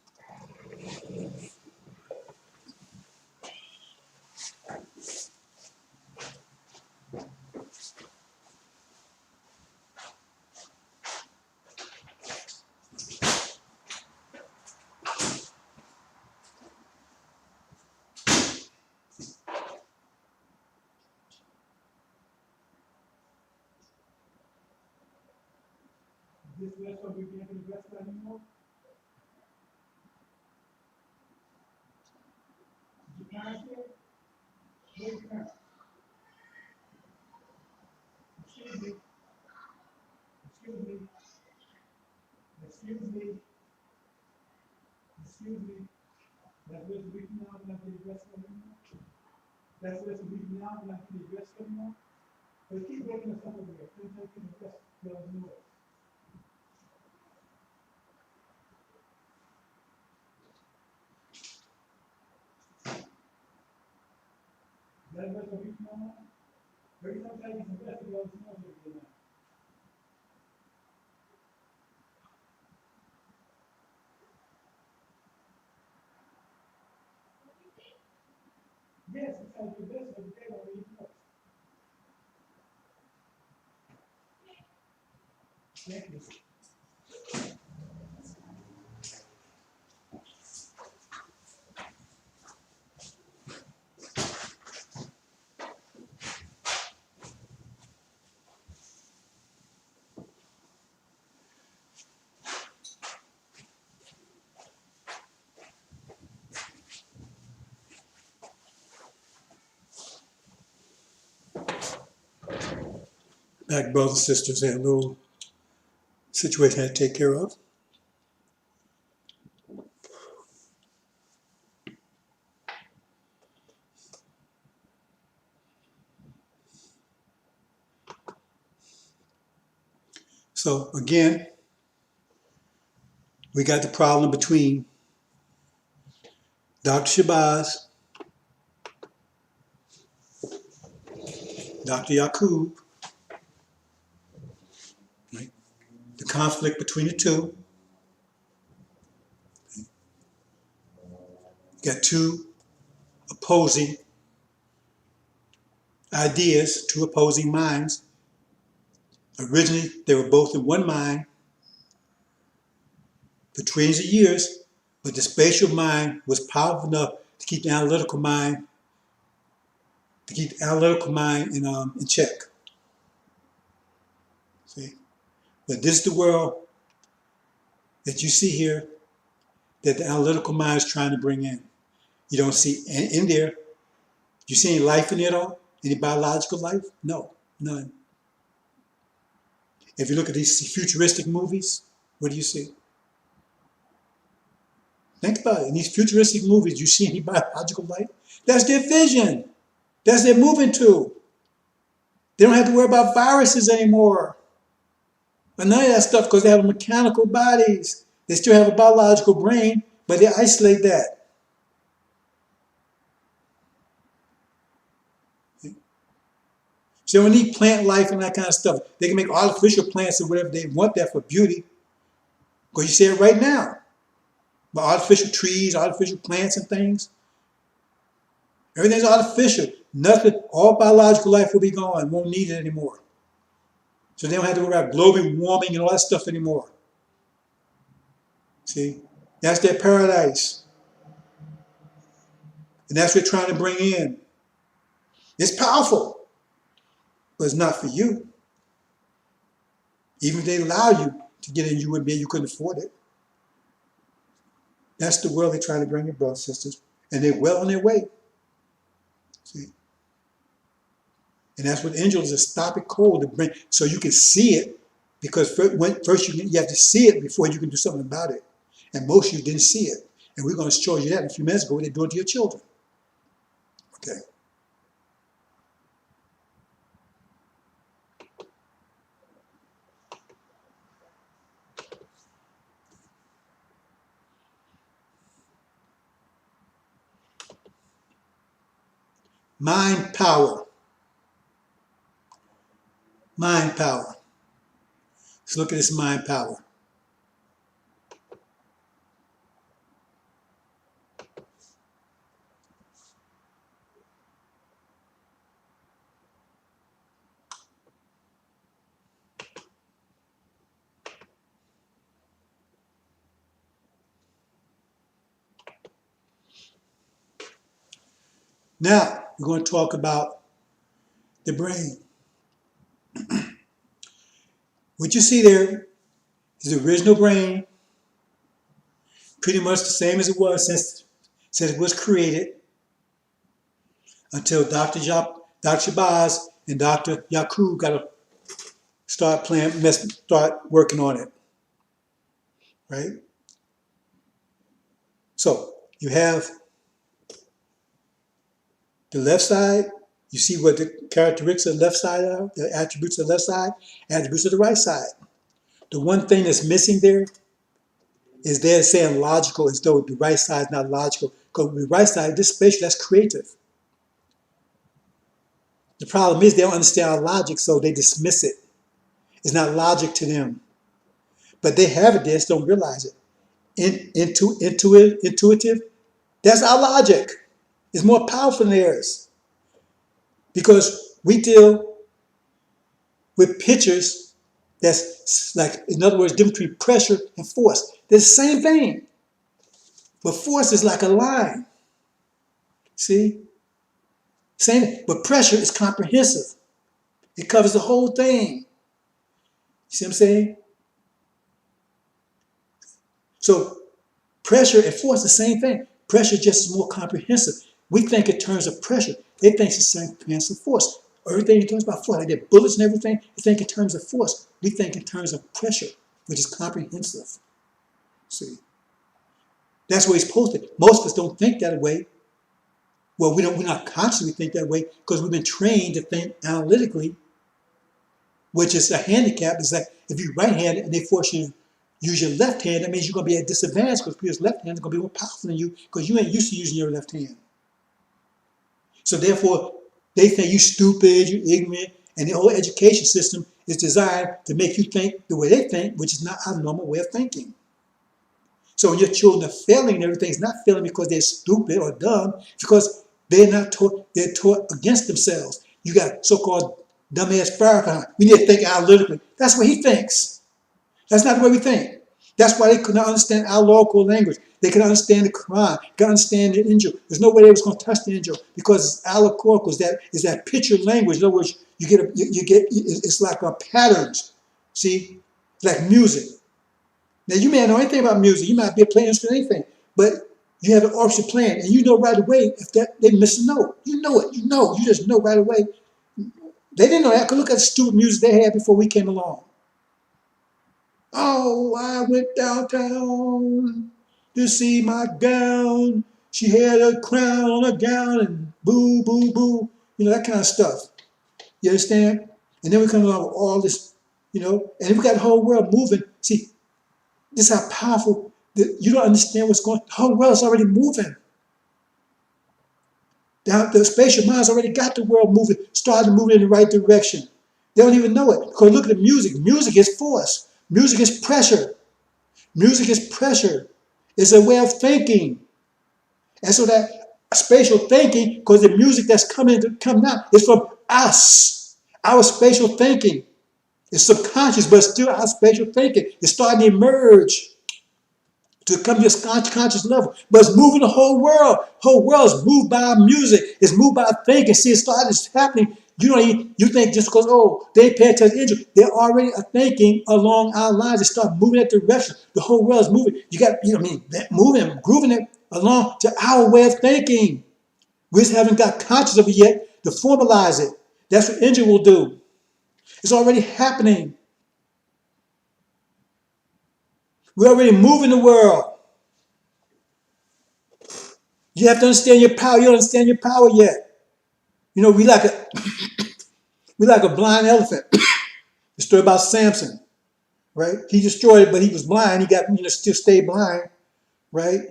A: This restaurant we can't invest anymore? Did you pass it? Where's your parents? Excuse me. Excuse me. Excuse me. Excuse me. That was written out like the restaurant anymore? That's what's written out like the restaurant anymore? But keep breaking us up over here. Don't take the rest. Don't know it. That was written out. Every time I get some rest, you always know what you're doing. Back, brothers and sisters, had a little situation I had to take care of. So again, we got the problem between Dr. Shabazz, Dr. Yaqub, right? The conflict between the two. You got two opposing ideas, two opposing minds. Originally, they were both in one mind for trillions of years, but the spatial mind was powerful enough to keep the analytical mind in check. See, but this is the world that you see here that the analytical mind is trying to bring in. You don't see in there. You see any life in it at all? Any biological life? No, none. If you look at these futuristic movies, what do you see? Think about it. In these futuristic movies, you see any biological life? That's their vision. That's their moving to. They don't have to worry about viruses anymore. But none of that stuff because they have mechanical bodies. They still have a biological brain, but they isolate that. So they don't need plant life and that kind of stuff. They can make artificial plants and whatever they want that for beauty. Because you see it right now. But artificial trees, artificial plants and things. Everything's artificial. Nothing, all biological life will be gone. Won't need it anymore. So they don't have to worry about global warming and all that stuff anymore. See? That's their paradise. And that's what they're trying to bring in. It's powerful, but it's not for you. Even if they allow you to get in, you couldn't afford it. That's the world they're trying to bring in, brothers and sisters. And they're well on their way. See? And that's what angels is, stop it cold to bring, so you can see it, because first you have to see it before you can do something about it. And most of you didn't see it. And we're going to show you that in a few minutes ago, what they're doing to your children. Okay. Mind power. Mind power. Let's look at this mind power. Now, we're going to talk about the brain. What you see there is the original brain, pretty much the same as it was since it was created, until Dr. Shabazz and Dr. Yaqub got to start working on it, right? So you have the left side. You see what the characteristics of the left side are, the attributes of the left side, attributes of the right side. The one thing that's missing there is they're saying logical as though the right side is not logical. Because the right side, this spatial, that's creative. The problem is they don't understand our logic, so they dismiss it. It's not logic to them. But they have it, they just don't realize it. Intuitive, that's our logic. It's more powerful than theirs because we deal with pictures that's like, in other words, difference between pressure and force. They're the same thing, but force is like a line. See? Same, but pressure is comprehensive. It covers the whole thing. You see what I'm saying? So pressure and force, the same thing. Pressure just is more comprehensive. We think in terms of pressure. They think it's the same in terms of force. Everything in terms about force, like their bullets and everything, they think in terms of force. We think in terms of pressure, which is comprehensive. See, that's where he's posted. Most of us don't think that way. Well, we're not consciously think that way because we've been trained to think analytically, which is a handicap. It's like if you're right-handed and they force you to use your left hand, that means you're going to be at a disadvantage because people's left hand is going to be more powerful than you because you ain't used to using your left hand. So therefore, they think you stupid, you ignorant, and the whole education system is designed to make you think the way they think, which is not our normal way of thinking. So when your children are failing and everything, it's not failing because they're stupid or dumb, it's because they're not taught, they're taught against themselves. You got so-called dumbass Farrakhan. We need to think analytically. That's what he thinks. That's not the way we think. That's why they could not understand our local language. They could understand the Quran, could understand the Injil. There's no way they was going to touch the Injil because it's allegorical. Is that picture language. In other words, it's like patterns. See, it's like music. Now you may not know anything about music. You might be playing instrument, anything, but you have an orchestra playing, and you know right away if they miss a note. You know it. You just know right away. They didn't know that. Cause look at the stupid music they had before we came along. Oh, I went downtown to see my gown. She had a crown on her gown and boo, boo, boo. You know, that kind of stuff. You understand? And then we come along with all this, and we got the whole world moving. See, this is how powerful, you don't understand what's going on. The whole world's already moving. The spatial mind's already got the world moving, started moving in the right direction. They don't even know it. Because look at the music. Music is force. Music is pressure. Music is pressure. It's a way of thinking. And so that spatial thinking, because the music that's coming out is from us. Our spatial thinking. It's subconscious, but it's still our spatial thinking. It's starting to emerge to come to this conscious level. But it's moving the whole world. The whole world is moved by our music. It's moved by thinking. See, it's happening. You think just because, they pay attention to Injil, they're already thinking along our lines. They start moving that direction. The whole world is moving. You got, moving, grooving it along to our way of thinking. We just haven't got conscious of it yet to formalize it. That's what Injil will do. It's already happening. We're already moving the world. You have to understand your power. You don't understand your power yet. We like a blind elephant. The story about Samson, right? He destroyed it, but he was blind. He got, still stayed blind, right?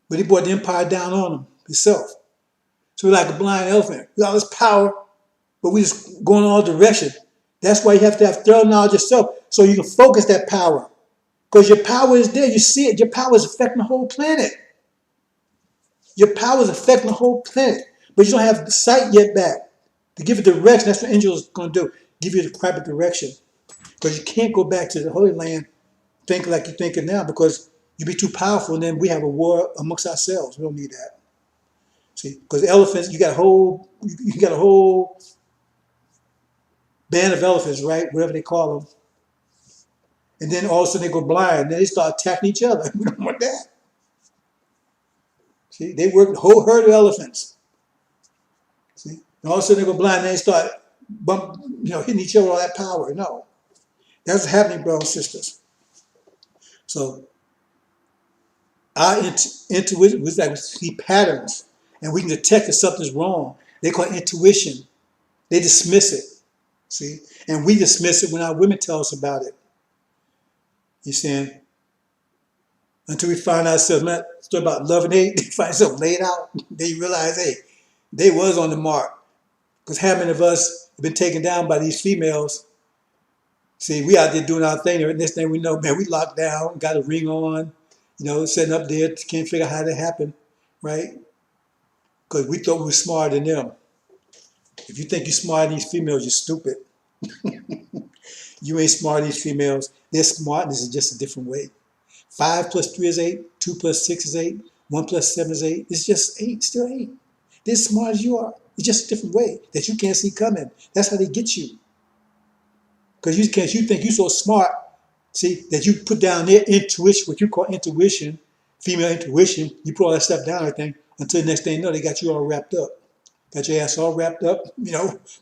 A: But he brought the empire down on him himself. So we're like a blind elephant. We got all this power, but we just going in all directions. That's why you have to have thorough knowledge of yourself so you can focus that power. Because your power is there. You see it. Your power is affecting the whole planet. Your power is affecting the whole planet. But you don't have the sight yet back to give it direction. That's what Angel is going to do. Give you the proper direction. Because you can't go back to the Holy Land thinking like you're thinking now because you'd be too powerful and then we have a war amongst ourselves. We don't need that. See, because elephants, you got a whole band of elephants, right? Whatever they call them. And then all of a sudden they go blind. Then they start attacking each other. We don't want that. See, they work a whole herd of elephants. See, and all of a sudden they go blind. And they start hitting each other with all that power. No, that's happening, brothers and sisters. So our intuition was like we see patterns, and we can detect if something's wrong. They call it intuition. They dismiss it. See, and we dismiss it when our women tell us about it. You see, until we find ourselves, not story about love and hate, they find themselves laid out. They realize, hey, they was on the mark. Because how many of us have been taken down by these females? See, we out there doing our thing, and next thing we know, man, we locked down, got a ring on, sitting up there, can't figure out how that happened, right? because we thought we were smarter than them. If you think you're smarter than these females, you're stupid. You ain't smart than these females. Their smartness is just a different way. 5 plus 3 is 8. 2 plus 6 is 8. 1 plus 7 is 8. It's just 8, still 8. They're as smart as you are. It's just a different way that you can't see coming. That's how they get you. Because you think you're so smart, see, that you put down their intuition, what you call intuition, female intuition, you put all that stuff down, I think, until the next thing you know, they got you all wrapped up. Got your ass all wrapped up,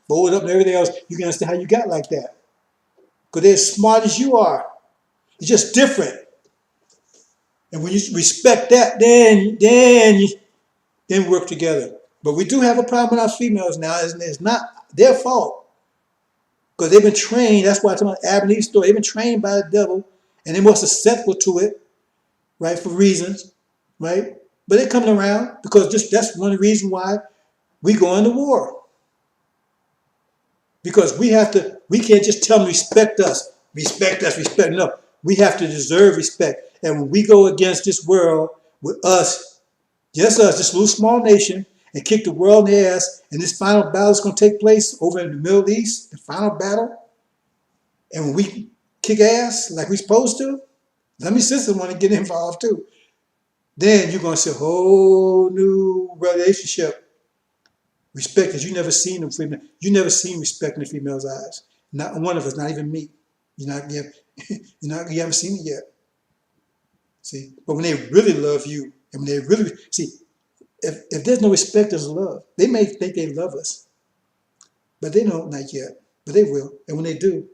A: folded up and everything else. You can understand how you got like that. Because they're as smart as you are. It's just different. And when you respect that, then work together. But we do have a problem with our females now. It's not their fault. Because they've been trained, that's why I talk about Adam and Eve's story. They've been trained by the devil, and they're more susceptible to it, right, for reasons, right? But they're coming around because that's one of the reasons why we go into war. Because we can't just tell them respect us, respect. No, we have to deserve respect. And when we go against this world with us, just us, this little small nation, and kick the world in the ass, and this final battle is going to take place over in the Middle East, the final battle, and when we kick ass like we're supposed to, let me sisters want to get involved too. Then you're going to see a whole new relationship. Respect, because you never seen them female. You never seen respect in the female's eyes. Not one of us, not even me. You haven't seen it yet. See, but when they really love you, and when they really see, if there's no respect, there's love. They may think they love us, but they don't, not yet. But they will, and when they do,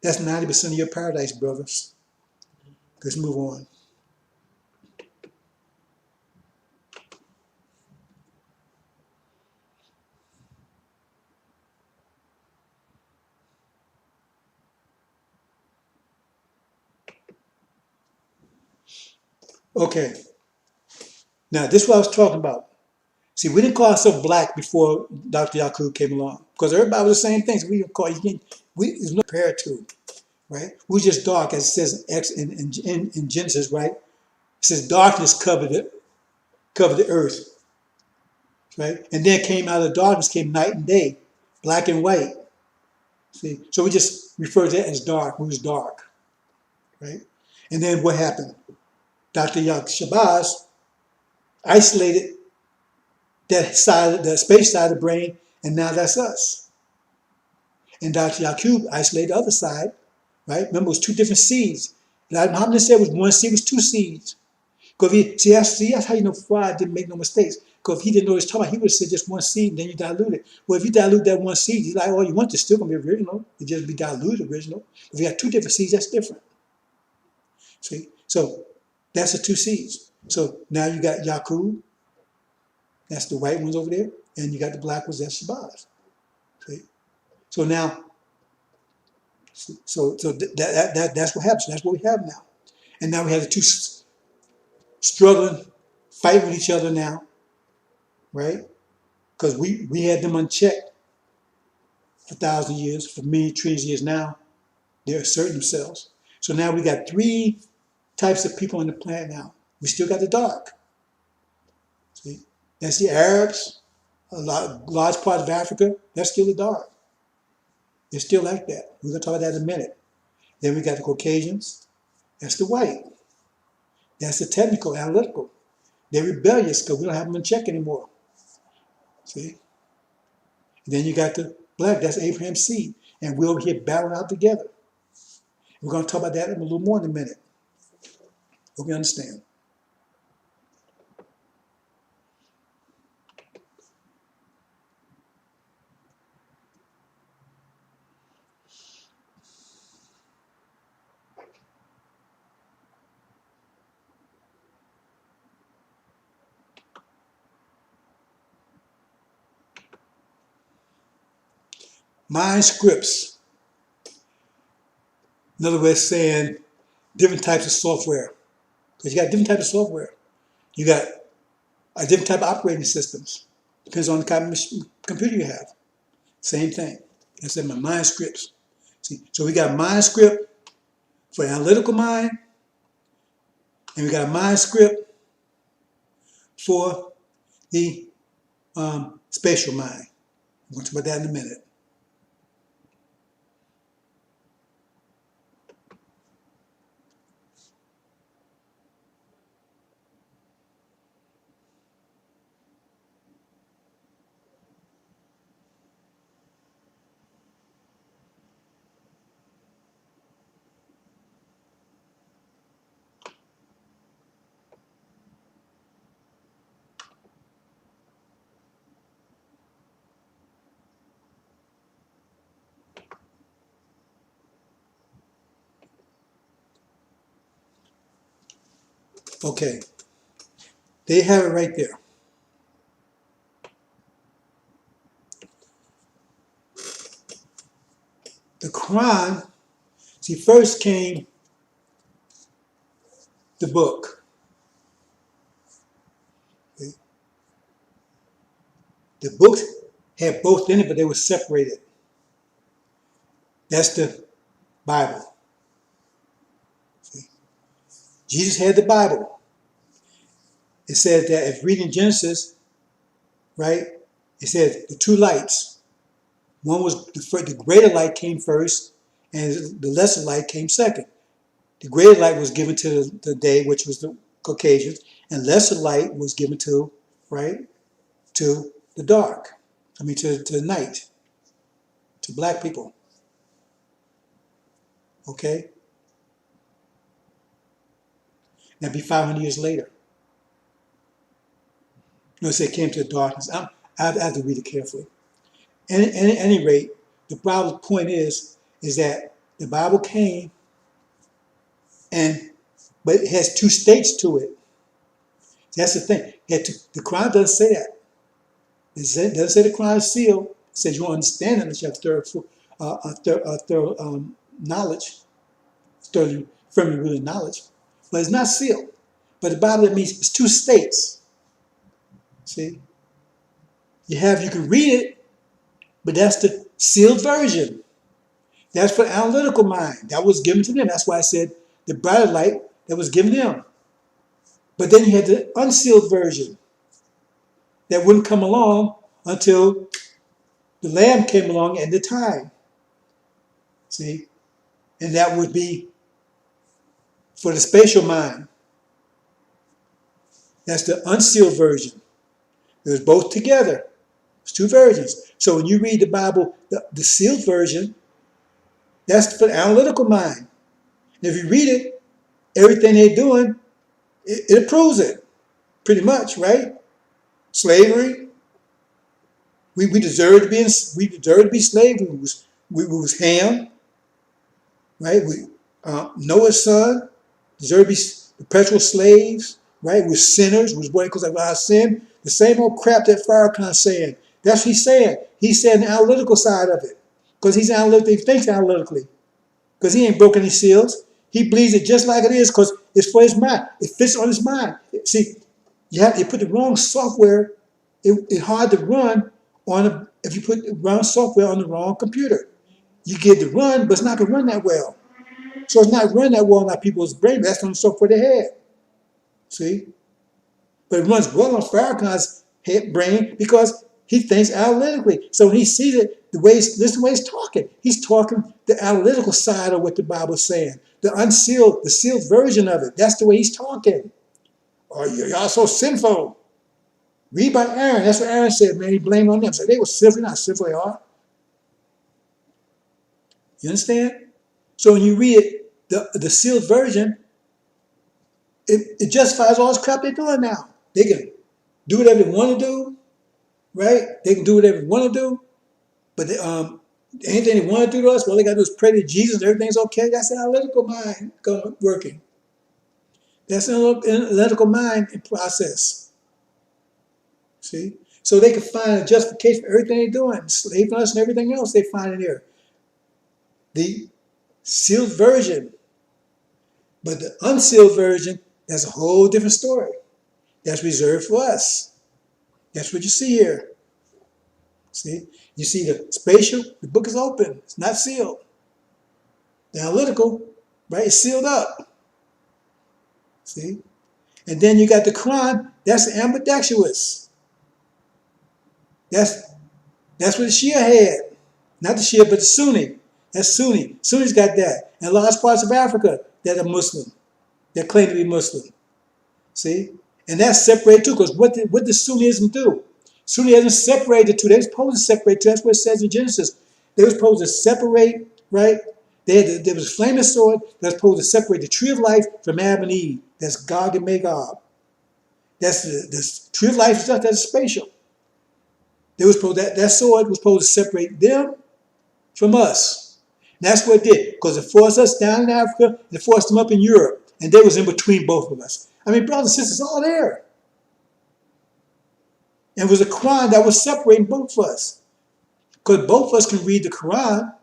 A: that's 90% of your paradise, brothers. Let's move on. Okay. Now, this is what I was talking about. See, we didn't call ourselves black before Dr. Yakub came along because everybody was the same thing. So we didn't call there's no compared to, right? We're just dark, as it says in Genesis, right? It says darkness covered the earth, right? And then came out of darkness, came night and day, black and white. See, so we just refer to that as dark. We was dark, right? And then what happened? Dr. Shabazz isolated that side, the space side of the brain, and now that's us. And Dr. Yakub isolated the other side, right? Remember, it was two different seeds. Like Muhammad said, it was one seed, it was two seeds. Because that's how you know Freud didn't make no mistakes. Because if he didn't know what he was talking about, he would have said just one seed and then you dilute it. Well, if you dilute that one seed, you're like, oh, you want it's still going to be original. It just be diluted original. If you got two different seeds, that's different. See? So that's the two seeds. So now you got Yakub, that's the white ones over there, and you got the black ones, that's Shabazz. See? So now, that's what happens. That's what we have now. And now we have the two struggling, fighting with each other now, right? Because we had them unchecked for 1,000 years, for many trillions of years now. They're asserting themselves. So now we got three types of people on the planet now. We still got the dark. See? That's the Arabs, large part of Africa, that's still the dark. They're still like that. We're going to talk about that in a minute. Then we got the Caucasians, that's the white. That's the technical, analytical. They're rebellious because we don't have them in check anymore. See? And then you got the black, that's Abraham's seed. And we're over here battling out together. We're going to talk about that in a little more in a minute. Hope you understand. Mind scripts. In other words, saying different types of software. Because you got different types of software. You got a different type of operating systems. Depends on the kind of computer you have. Same thing. I said my mind scripts. See, so we got mind script for analytical mind, and we got a mind script for the spatial mind. We'll talk about that in a minute. Okay, they have it right there. The Quran, see, first came the book. The books had both in it, but they were separated. That's the Bible. See? Jesus had the Bible. It says that if reading Genesis, right, it says the two lights. One was the greater light came first, and the lesser light came second. The greater light was given to the day, which was the Caucasians, and lesser light was given to, right, to the dark. I mean, to the night, to black people. Okay? That'd be 500 years later. Notice it came to the darkness. I have to read it carefully. At any rate, the Bible's point is that the Bible came, but it has two states to it. That's the thing. The Quran doesn't say that. It doesn't say the Quran is sealed. It says you won't understand it unless you have thorough knowledge, thoroughly firmly rooted knowledge. But it's not sealed. But the Bible, that means it's two states. See? You can read it, but that's the sealed version. That's for analytical mind. That was given to them. That's why I said the brighter light that was given them. But then you had the unsealed version that wouldn't come along until the Lamb came along at the time. See? And that would be for the spatial mind. That's the unsealed version. It was both together. It's two versions. So when you read the Bible, the sealed version, that's for the analytical mind. And if you read it, everything they're doing, it approves it, pretty much, right? Slavery, we deserve to be slaves. We was Ham, right? Noah's son deserve to be perpetual slaves, right? We're sinners. Was born because of our sin. The same old crap that Farrakhan's saying. That's what he's saying. He's saying the analytical side of it, because he's analytical. He thinks analytically, because he ain't broken any seals. He believes it just like it is, because it's for his mind. It fits on his mind. See, you put the wrong software. It's hard to run if you put the wrong software on the wrong computer. You get it to run, but it's not going to run that well. So it's not running that well on people's brain. That's on the software they had. See? But it runs well on Farrakhan's brain because he thinks analytically. So when he sees it, listen to the way he's talking. He's talking the analytical side of what the Bible's saying. The sealed version of it. That's the way he's talking. Oh, y'all so sinful. Read by Aaron. That's what Aaron said, man. He blamed on them. So they were sinful. Not sinful they are. You understand? So when you read it, the sealed version, it justifies all this crap they're doing now. They can do whatever they want to do, right? They can do whatever they want to do, but anything they want to do to us, all they got to do is pray to Jesus. Everything's okay. That's the analytical mind working. That's an analytical mind in process. See? So they can find a justification for everything they're doing, slaving us and everything else they find in there. The sealed version, but the unsealed version, that's a whole different story. That's reserved for us. That's what you see here. See? You see the spatial, the book is open. It's not sealed. The analytical, right, is sealed up. See? And then you got the Quran, that's ambidextrous. That's what the Shia had. Not the Shia, but the Sunni. That's Sunni. Sunni's got that. And large parts of Africa that are Muslim, that claim to be Muslim. See? And that's separated too, because what does Sunnism do? Sunnism separated the two. They were supposed to separate two. That's what it says in Genesis. They were supposed to separate, right? There was a flaming sword that was supposed to separate the tree of life from Adam and Eve. That's Gog and Magog. That's the tree of life stuff that's spatial. They was supposed that sword was supposed to separate them from us. And that's what it did, because it forced us down in Africa, and it forced them up in Europe, and they was in between both of us. I mean, brothers and sisters, all there. And it was a Quran that was separating both of us. Because both of us can read the Quran,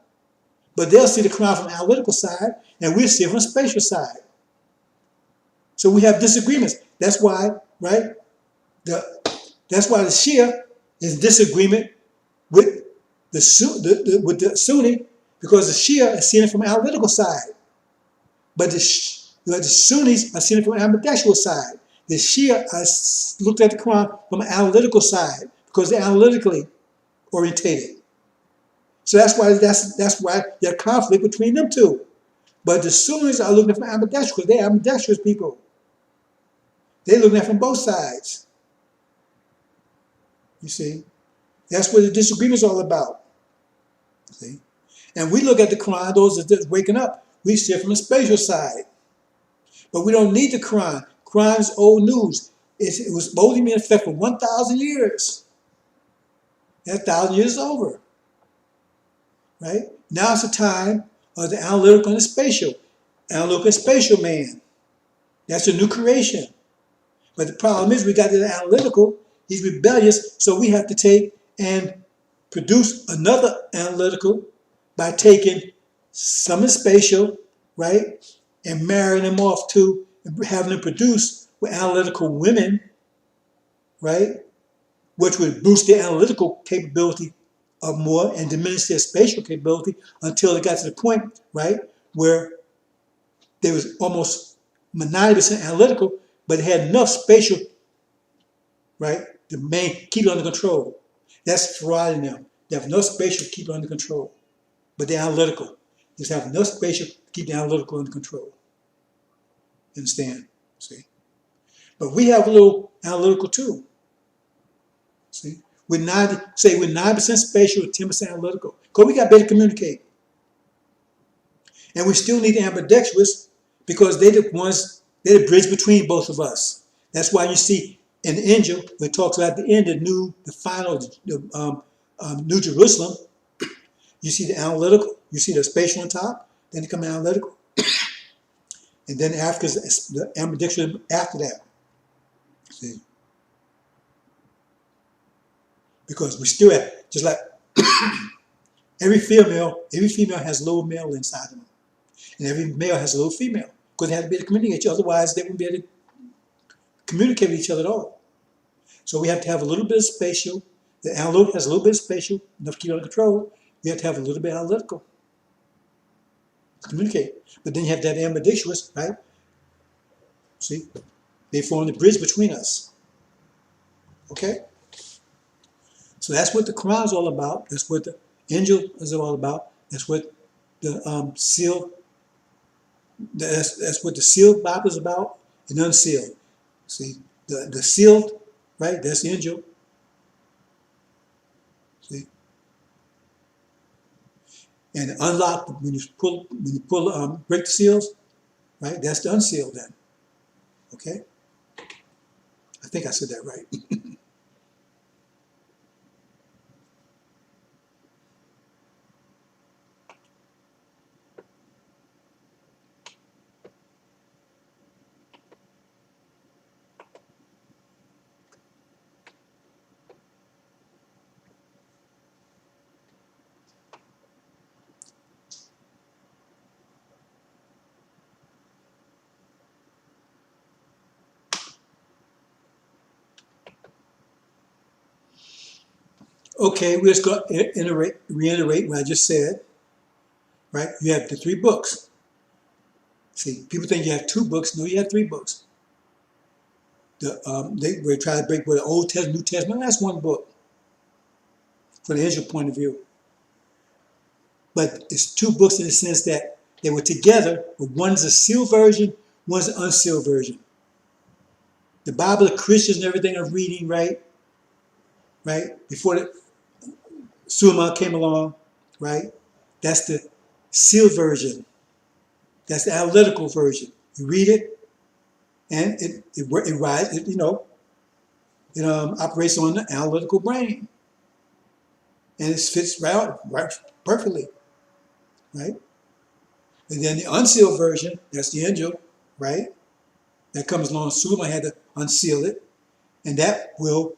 A: but they'll see the Quran from the analytical side, and we'll see it from the spatial side. So we have disagreements. That's why, right? That's why the Shia is in disagreement with the Sunni, because the Shia is seeing it from the analytical side, but the Sunnis are seeing it from the ambidextrous side. The Shia are looked at the Quran from an analytical side because they're analytically orientated. So that's why there's conflict between them two. But the Sunnis are looking from ambidextrous because they're ambidextrous people. They're looking at it from both sides. You see, that's what the disagreement is all about. See, and we look at the Quran; those that are just waking up, we see it from the spatial side. But we don't need the Quran. Quran's old news. It was supposed to be in effect for 1,000 years. That 1,000 years is over. Right? Now it's the time of the analytical and the spatial. Analytical and spatial man. That's a new creation. But the problem is we got the analytical, he's rebellious, so we have to take and produce another analytical by taking some is spatial, right? And marrying them off to having them produce with analytical women, right? Which would boost their analytical capability of more and diminish their spatial capability until it got to the point, right, where they was almost 90% analytical, but it had enough spatial, right, to keep it under control. That's fraud in them. They have enough spatial to keep it under control, but they're analytical. They just have enough spatial to keep the analytical under control. Understand? See? But we have a little analytical too. See? We're 9% spatial, 10% analytical. Because we got better to communicate. And we still need ambidextrous because they're the bridge between both of us. That's why you see in the Injil, when it talks about the end, the final New Jerusalem, you see the analytical, you see the spatial on top, then it comes analytical. And then Africa's the ambidextrous after that. See? Because we still have, just like every female has a little male inside them. And every male has a little female. Because they have to be able to communicate with each other, otherwise they wouldn't be able to communicate with each other at all. So we have to have a little bit of spatial. The analytical has a little bit of spatial, enough to keep it under control. We have to have a little bit analytical to communicate. But then you have that ambidextrous, right? See? They form the bridge between us. Okay? So that's what the Quran is all about. That's what the Injil is all about. That's what the sealed. That's what the sealed Bible is about, and unsealed. See, the sealed, right? That's the Injil. See, and the unlocked when you break the seals, right? That's the unsealed then. Okay, I think I said that right. Okay, we're just going to reiterate what I just said, right? You have the 3 books. See, people think you have 2 books. No, you have 3 books. They were trying to break with the Old Testament, New Testament. That's one book from the Israel point of view. But it's two books in the sense that they were together, but one's a sealed version, one's an unsealed version. The Bible of Christians and everything I'm reading, right? Before the Suleiman came along, right? That's the sealed version. That's the analytical version. You read it, and it operates on the analytical brain, and it fits right perfectly, right? And then the unsealed version, that's the angel, right? That comes along. Suleiman had to unseal it, and that will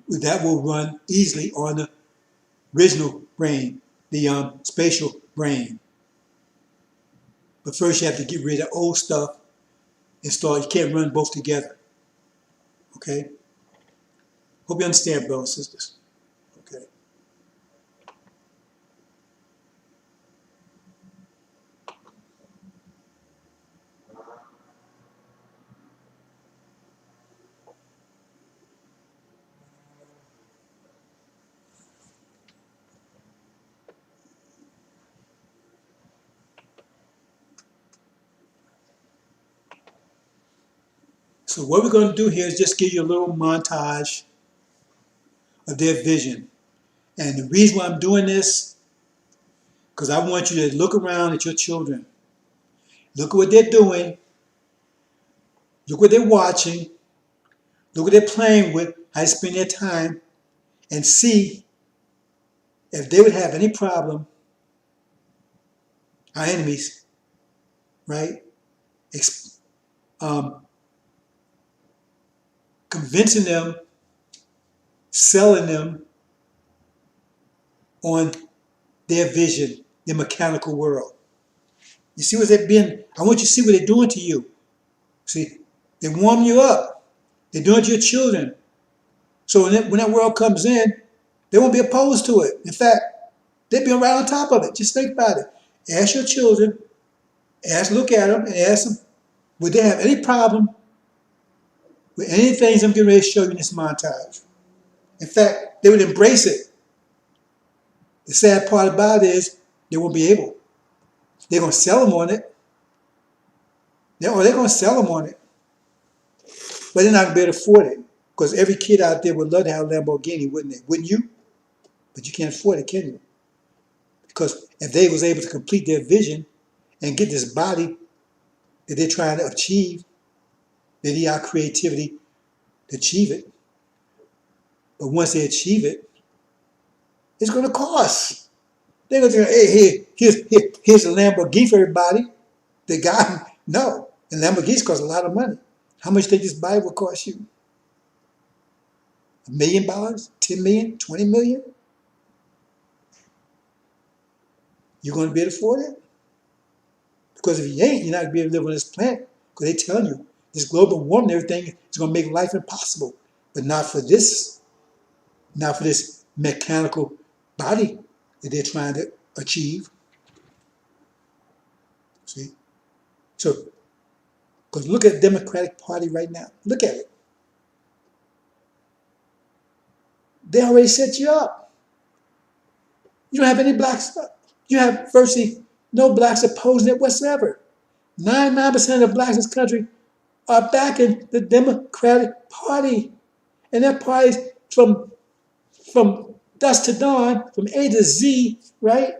A: run easily on the original brain, the spatial brain. But first, you have to get rid of old stuff and start. You can't run both together. Okay. Hope you understand, brothers and sisters. Okay. So what we're going to do here is just give you a little montage of their vision. And the reason why I'm doing this, because I want you to look around at your children. Look at what they're doing. Look what they're watching. Look what they're playing with, how they spend their time, and see if they would have any problem, our enemies, right? Convincing them, selling them on their vision, their mechanical world. You see what they're being, I want you to see what they're doing to you. See, they warm you up. They're doing it to your children. So when that world comes in, they won't be opposed to it. In fact, they'll be right on top of it. Just think about it. Ask your children, look at them and ask them, would they have any problem with any things I'm getting ready to show you in this montage? In fact, they would embrace it. The sad part about it is they won't be able. They're going to sell them on it. They're going to sell them on it. But they're not going to be able to afford it. Because every kid out there would love to have a Lamborghini, wouldn't they? Wouldn't you? But you can't afford it, can you? Because if they was able to complete their vision and get this body that they're trying to achieve, they need our creativity to achieve it. But once they achieve it, it's going to cost. They're going to say, hey, here's a Lamborghini for everybody. The guy, no. And Lamborghinis cost a lot of money. How much do you think this body will cost you? $1 million? $10 million? $20 million? You going to be able to afford it? Because if you ain't, you're not going to be able to live on this planet. Because they're telling you, this global warming and everything is going to make life impossible. But not for this mechanical body that they're trying to achieve. See? So, because look at the Democratic Party right now. Look at it. They already set you up. You don't have any blacks. You have virtually no blacks opposing it whatsoever. 99% of the blacks in this country are backing the Democratic Party. And that party's from dusk to dawn, from A to Z, right?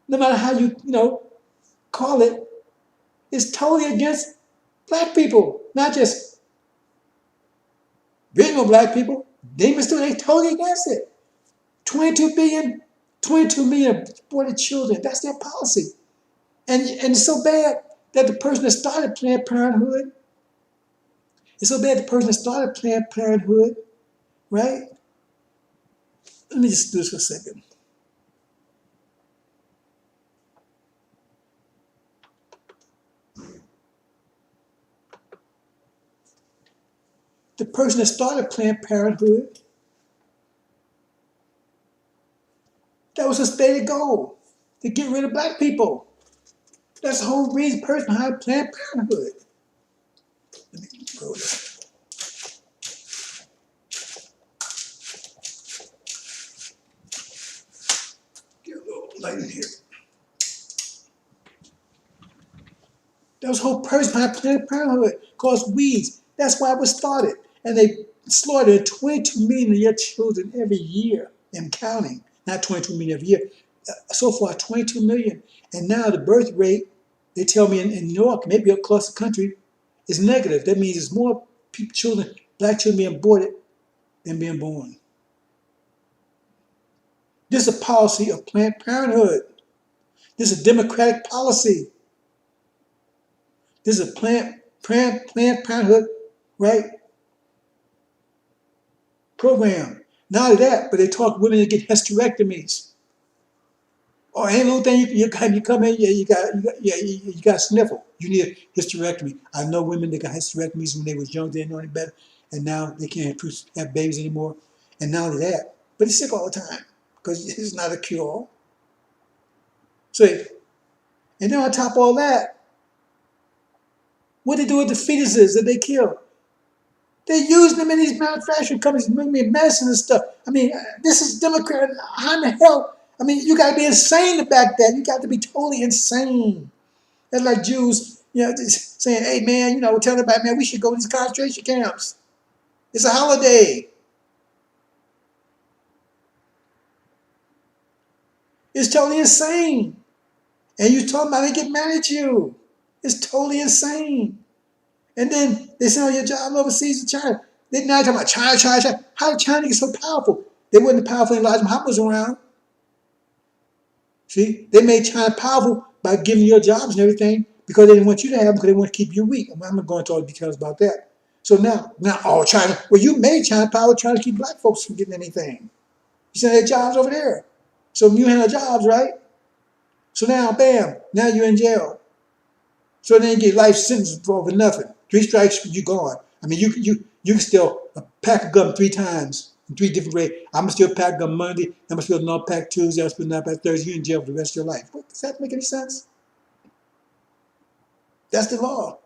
A: No matter how you call it, is totally against black people, not just original black people. They totally against it. 22 million aborted children. That's their policy. And it's so bad that the person that started Planned Parenthood, right? Let me just do this for a second. The person that started Planned Parenthood, that was a stated goal, to get rid of black people. That's the whole reason person behind Planned Parenthood. Go there. Get a little light in here. That was the whole purpose behind Planned Parenthood, caused weeds. That's why it was started. And they slaughtered 22 million of your children every year and counting. Not 22 million every year. So far, 22 million. And now the birth rate, they tell me in New York, maybe across the country, is negative. That means there's more children, black children being aborted than being born. This is a policy of Planned Parenthood. This is a democratic policy. This is a Planned Parenthood, right, program. Not only that, but they talk women to get hysterectomies. Or any little thing you come in, yeah, you got a sniffle. You need a hysterectomy. I know women that got hysterectomies when they was young, they didn't know any better, and now they can't have babies anymore. And not only that, but it's sick all the time because it's not a cure. So, and then on top of all that, what they do with the fetuses that they kill? They use them in these manufacturing companies, making medicine and stuff. I mean, this is Democrat. How in the hell? I mean, you got to be insane to back that. You got to be totally insane. That's like Jews, just saying, "Hey, man, telling everybody, man, we should go to these concentration camps. It's a holiday." It's totally insane. And you talking about they get mad at you. It's totally insane. And then they send all your jobs overseas to China. They're not talking about China. How did China get so powerful? They wasn't powerful when Elijah Muhammad was around. See, they made China powerful by giving you jobs and everything because they didn't want you to have them because they want to keep you weak. I'm not going into all the details about that. So now, China, well, you made China powerful trying to keep black folks from getting anything. You sent their jobs over there. So you had jobs, right? So now, bam, now you're in jail. So then you get life sentence for nothing. 3 strikes, you gone. I mean, you can still pack a gun 3 times in 3 different ways. I'm gonna still pack a gun Monday. I'm gonna still not pack Tuesday. I'm still not pack Thursday. You're in jail for the rest of your life. Does that make any sense? That's the law.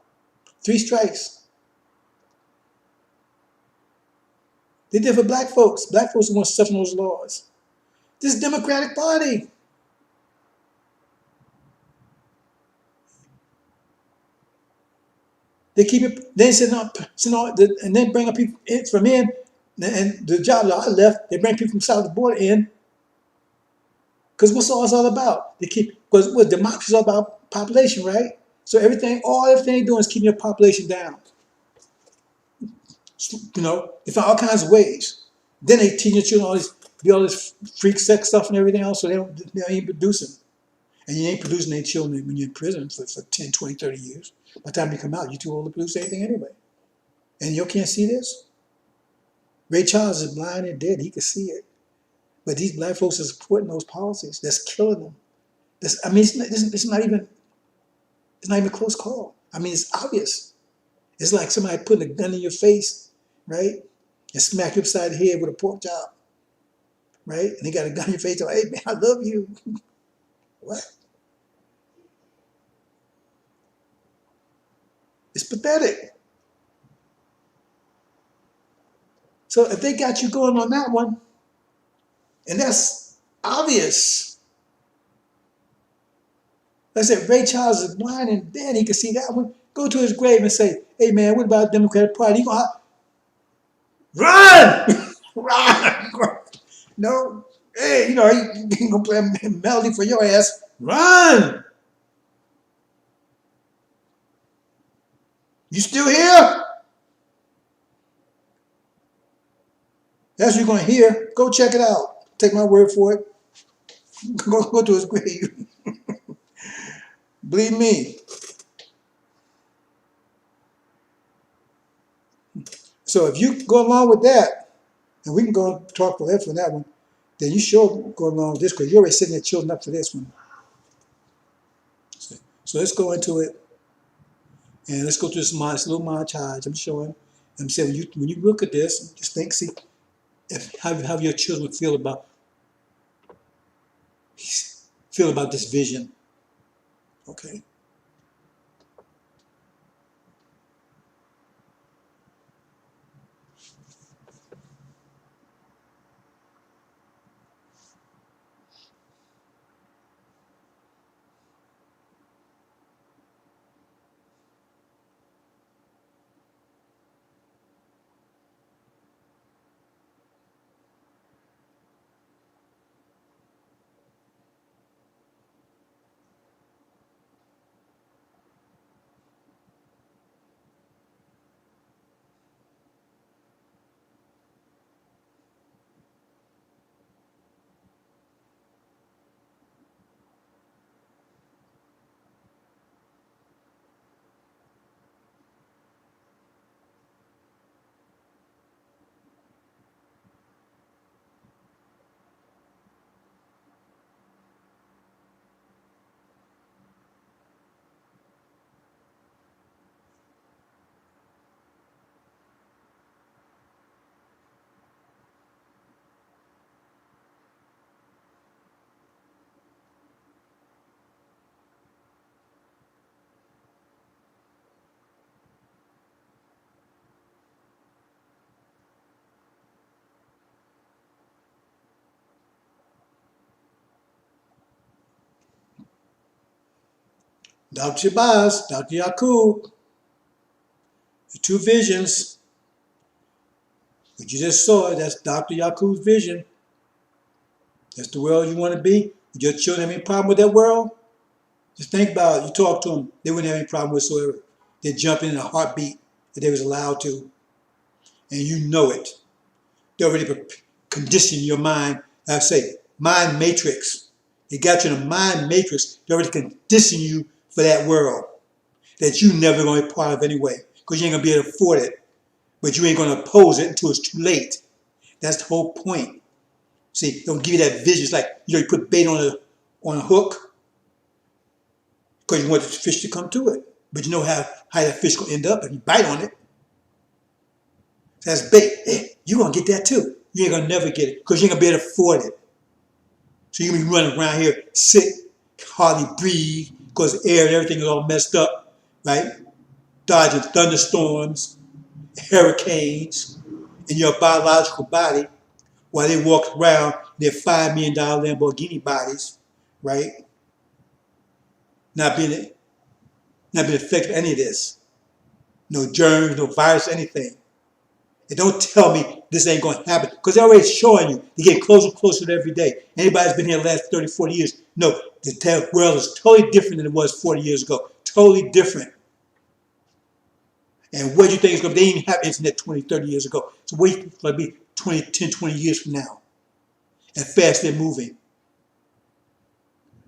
A: 3 strikes. They did for black folks. Black folks want to suffer those laws. This Democratic Party. They keep it. They send and then bring up people from in, and the job that I left, they bring people from south of the border in. Because what's all about? They keep because what democracy is all about population, right? So everything they're doing is keeping your population down. They find all kinds of ways. Then they teach your children all this freak sex stuff and everything else, so they ain't producing. And you ain't producing any children when you're in prison for 10, 20, 30 years. By the time you come out, you're too old to produce anything anyway. And you can't see this? Ray Charles is blind and dead. He can see it. But these black folks are supporting those policies. That's killing them. It's not even a close call. I mean, it's obvious. It's like somebody putting a gun in your face, right? And smack you upside the head with a pork chop, right? And they got a gun in your face. Hey, man, I love you. What? It's pathetic. So if they got you going on that one, and that's obvious. Like I said, Ray Charles is blind and dead. He can see that one. Go to his grave and say, "Hey, man, what about the Democratic Party?" He gonna run, run. No, hey, he gonna play a melody for your ass. Run. You still here? That's what you're gonna hear. Go check it out. Take my word for it. Go to his grave. Believe me. So if you go along with that, and we can go and talk for that one, then you sure go along with this because you're already setting your children up for this one. So let's go into it, and let's go through this little montage I'm showing. I'm saying when you look at this, just think, see how your children would feel about this vision. Okay. Dr. Shabazz, Dr. Yakub, the two visions. What you just saw, that's Dr. Yakub's vision. That's the world you want to be. Would your children have any problem with that world? Just think about it. You talk to them, they wouldn't have any problem whatsoever. They'd jump in a heartbeat if they was allowed to. And you know it. They already conditioned your mind. I say, mind matrix. They got you in a mind matrix. They already conditioned you for that world that you never going to be part of anyway, because you ain't going to be able to afford it. But you ain't going to oppose it until it's too late. That's the whole point. See, don't give you that vision. It's like, you put bait on a hook because you want the fish to come to it. But you know how that fish going to end up if you bite on it. That's bait. Hey, you're going to get that too. You ain't going to never get it because you ain't going to be able to afford it. So you're going to be running around here sick, hardly breathe because the air and everything is all messed up, right? Dodging thunderstorms, hurricanes in your biological body while they walk around their $5 million Lamborghini bodies, right? Not being affected by any of this. No germs, no virus, anything. And don't tell me this ain't going to happen because they're already showing you. They get closer and closer to every day. Anybody that's been here the last 30, 40 years, no, the world is totally different than it was 40 years ago. Totally different. And what do you think is going to be? They didn't even have internet 20, 30 years ago. So what do you think it's going to be 10, 20 years from now? And fast they're moving.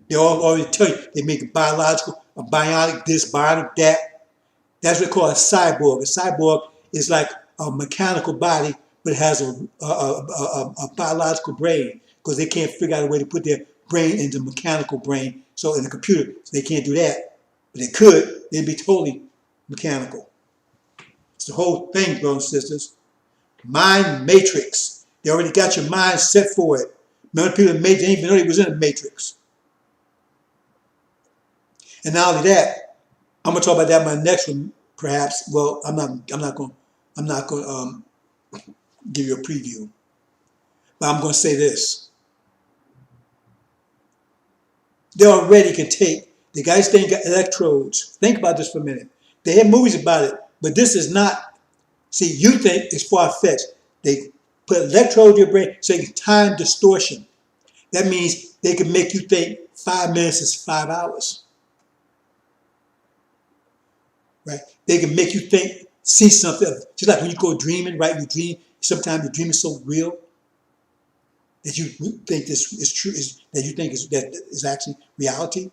A: They all already tell you they make a biological, a bionic this, bionic that. That's what they call a cyborg. A cyborg is like a mechanical body, but it has a biological brain because they can't figure out a way to put their brain into mechanical brain. So in the computer, so they can't do that. But they could. They'd be totally mechanical. It's the whole thing, brothers and sisters. Mind matrix. They already got your mind set for it. Many people didn't even know they was in a matrix. And not only that, I'm gonna talk about that in my next one, perhaps. Well, I'm not going to give you a preview, but I'm going to say this: they already can take. The guys think got electrodes. Think about this for a minute. They have movies about it, but this is not. See, you think it's far-fetched. They put electrodes in your brain so you can time distortion. That means they can make you think 5 minutes is 5 hours. Right? They can make you think, see something. Just like when you go dreaming, right? You dream. Sometimes your dream is so real that you think this is true. That you think that is actually reality.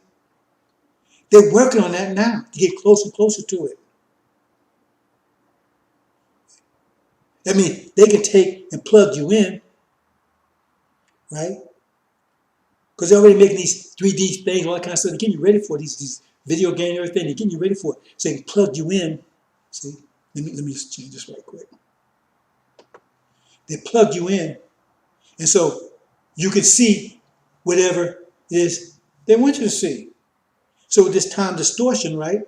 A: They're working on that now to get closer and closer to it. That means they can take and plug you in, right? Because they're already making these 3D things, all that kind of stuff. They're getting you ready for these video games and everything. They're getting you ready for it. So they can plug you in. See, let me just change this right quick. They plug you in. And so you can see whatever it is they want you to see. So with this time distortion, right?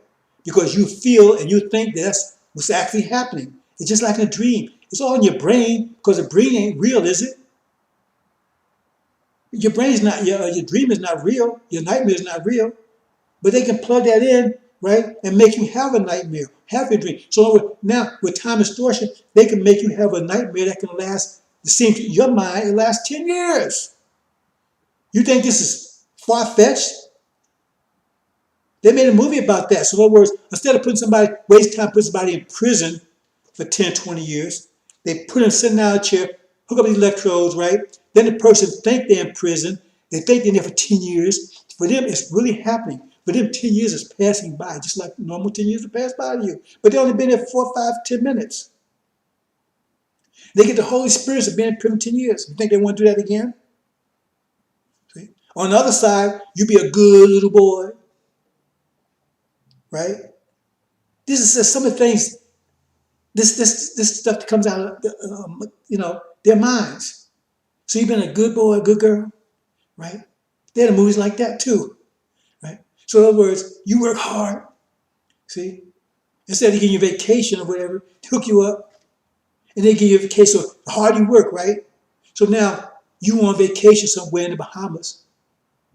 A: Because you feel and you think that's what's actually happening. It's just like a dream. It's all in your brain because the brain ain't real, is it? Your brain's not, your dream is not real. Your nightmare is not real. But they can plug that in, right, and make you have a nightmare, have a dream. So now with time distortion, they can make you have a nightmare that can last, it seems to your mind, it lasts 10 years. You think this is far-fetched? They made a movie about that. So in other words, instead of waste time putting somebody in prison for 10, 20 years, they put them sitting down in a chair, hook up these electrodes, right? Then the person think they're in prison. They think they're there for 10 years. For them, it's really happening. For them, 10 years is passing by, just like normal 10 years will pass by to you. But they only been there for 4, 5, 10 minutes. They get the Holy Spirit of being in prison 10 years. You think they want to do that again? See? On the other side, you be a good little boy, right? This is some of the things, this stuff that comes out of, their minds. So you've been a good boy, a good girl, right? There are movies like that too, right? So in other words, you work hard, see? Instead of giving you a vacation or whatever, hook you up, and they give you a vacation. So the harder you work, right? So now you on vacation somewhere in the Bahamas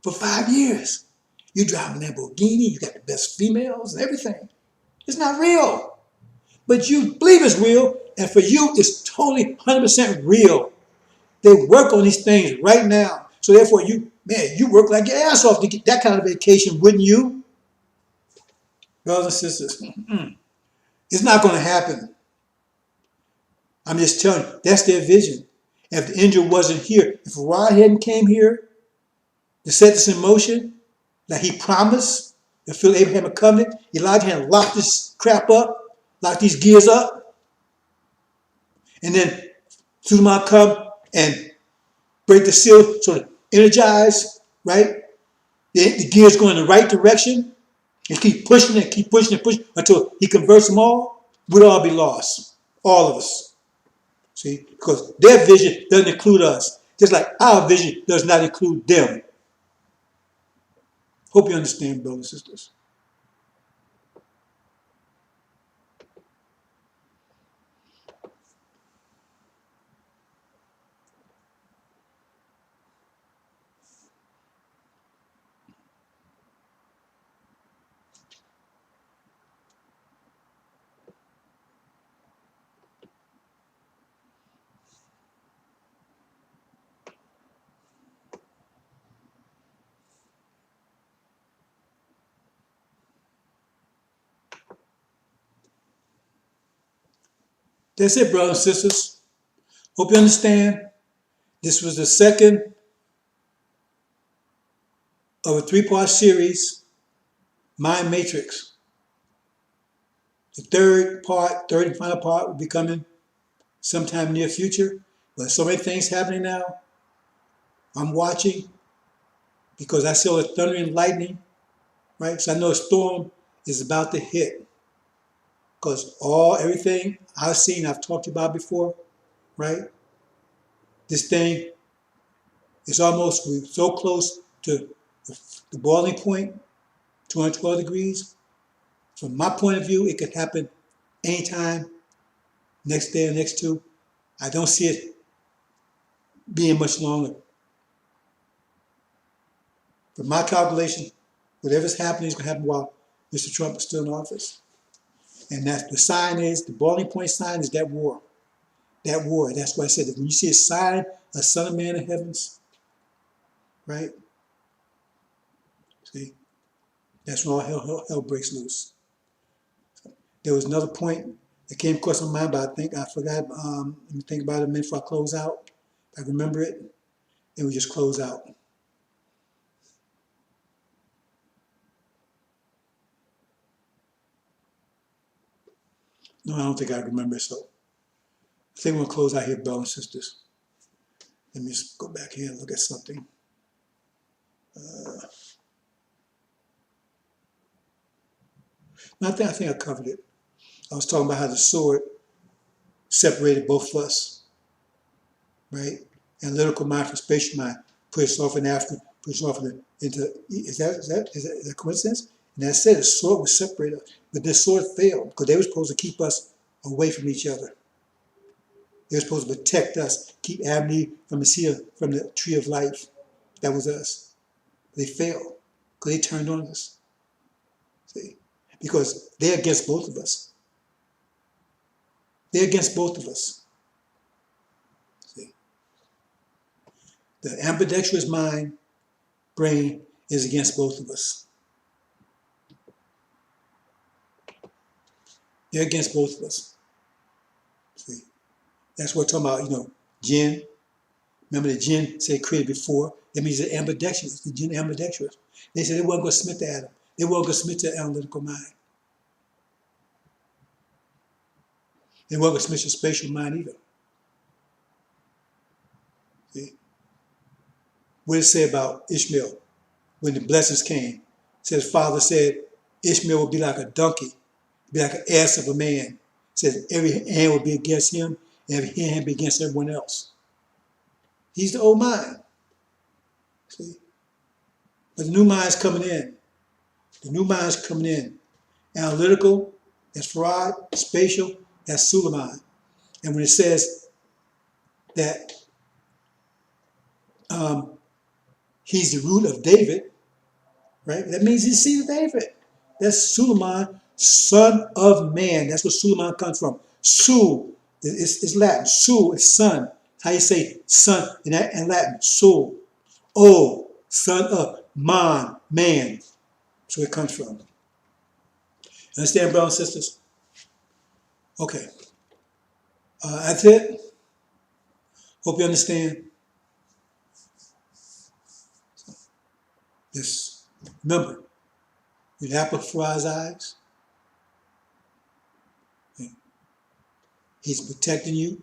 A: for 5 years. You drive a Lamborghini, you got the best females and everything. It's not real. But you believe it's real, and for you, it's totally 100% real. They work on these things right now. So therefore, you work like your ass off to get that kind of vacation, wouldn't you? Brothers and sisters, it's not going to happen. I'm just telling you, that's their vision. If the angel wasn't here, if Rod hadn't came here to set this in motion, like he promised, to fulfill Abraham a covenant, Elijah had locked this crap up, locked these gears up, and then Suleiman come and break the seal, sort of energize, right? The gears go in the right direction, and keep pushing and keep pushing and pushing until he converts them all. We'd all be lost, all of us. See, because their vision doesn't include us, just like our vision does not include them. Hope you understand, brothers and sisters. That's it, brothers and sisters. Hope you understand. This was the second of a three-part series, Mind Matrix. The third and final part will be coming sometime near future. But so many things happening now. I'm watching because I see all the thunder and lightning, right? So I know a storm is about to hit. Because everything I've seen, I've talked about before, right? This thing is almost, we're so close to the boiling point, 212 degrees. From my point of view, it could happen anytime, next day or next two. I don't see it being much longer. From my calculation, whatever's happening is going to happen while Mr. Trump is still in office. And that's the sign is, the boiling point sign is that war. That war. That's why I said that when you see a sign, a son of man in heavens, right? See, that's when all hell breaks loose. There was another point that came across my mind, but I forgot. Let me think about it a minute before I close out. If I remember it, then we just close out. No, I don't think I remember it, so I think we'll close out here, brothers and sisters. Let me just go back here and look at something. I think I covered it. I was talking about how the sword separated both of us, right? Analytical mind from spatial mind, pushed off in Africa, pushed off into, is that coincidence? And that said, the sword was separated, but this sword failed because they were supposed to keep us away from each other. They were supposed to protect us, keep Adam and Eve from the tree of life. That was us. They failed because they turned on us. See? Because they're against both of us. They're against both of us. See? The ambidextrous brain is against both of us. They're against both of us. See? That's what we're talking about, jinn. Remember the jinn said created before? That means the ambidextrous, the jinn ambidextrous. They said they weren't going to submit to Adam. They weren't going to submit to the analytical mind. They weren't going to submit to spatial mind either. See? What did it say about Ishmael when the blessings came? It says, Father said, Ishmael will be like a donkey, be like an ass of a man. It says every hand will be against him, and every hand will be against everyone else. He's the old mind. See? But the new mind's coming in. The new mind's coming in. Analytical, that's Farad. Spatial, that's Suleiman. And when it says that he's the root of David, right? That means he's the seed of David. That's Suleiman, son of man. That's where Suleiman comes from. Sul is Latin. Sul is son. How you say son in Latin? Sul. Oh, son of man. That's where it comes from. Understand, brothers and sisters? Okay. That's it. Hope you understand. Just remember, with the apple before his eyes, he's protecting you.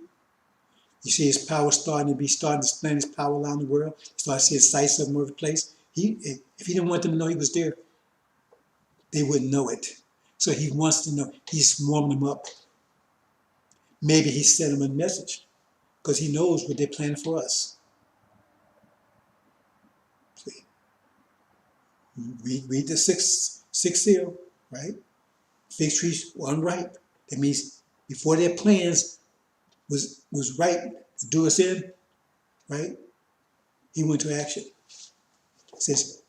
A: You see his power starting to displaying his power around the world. You start to see his sights of him every place. If he didn't want them to know he was there, they wouldn't know it. So he wants to know. He's warming them up. Maybe he sent them a message because he knows what they're planning for us. See? Read the sixth seal, right? Fig trees were unripe. That means before their plans was right to do us in, right? He went to action. It says,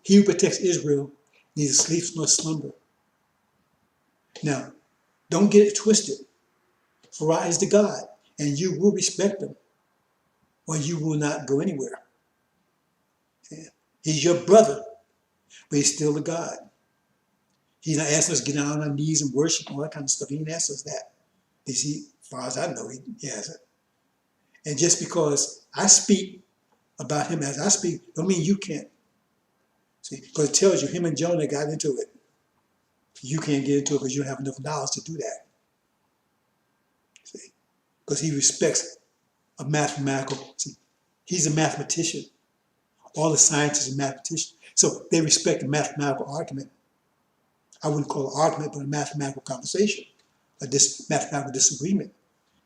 A: he who protects Israel neither sleeps nor slumber. Now, don't get it twisted. For I is the God, and you will respect him, or you will not go anywhere. He's your brother, but he's still the God. He's not asking us to get down on our knees and worship and all that kind of stuff. He didn't ask us that. You see, as far as I know, he hasn't. And just because I speak about him as I speak, don't mean you can't. See, because it tells you him and Jonah got into it. You can't get into it because you don't have enough knowledge to do that. See, because he respects a mathematical. See, he's a mathematician. All the scientists are mathematicians, so they respect a mathematical argument. I wouldn't call it an argument, but a mathematical conversation, mathematical disagreement.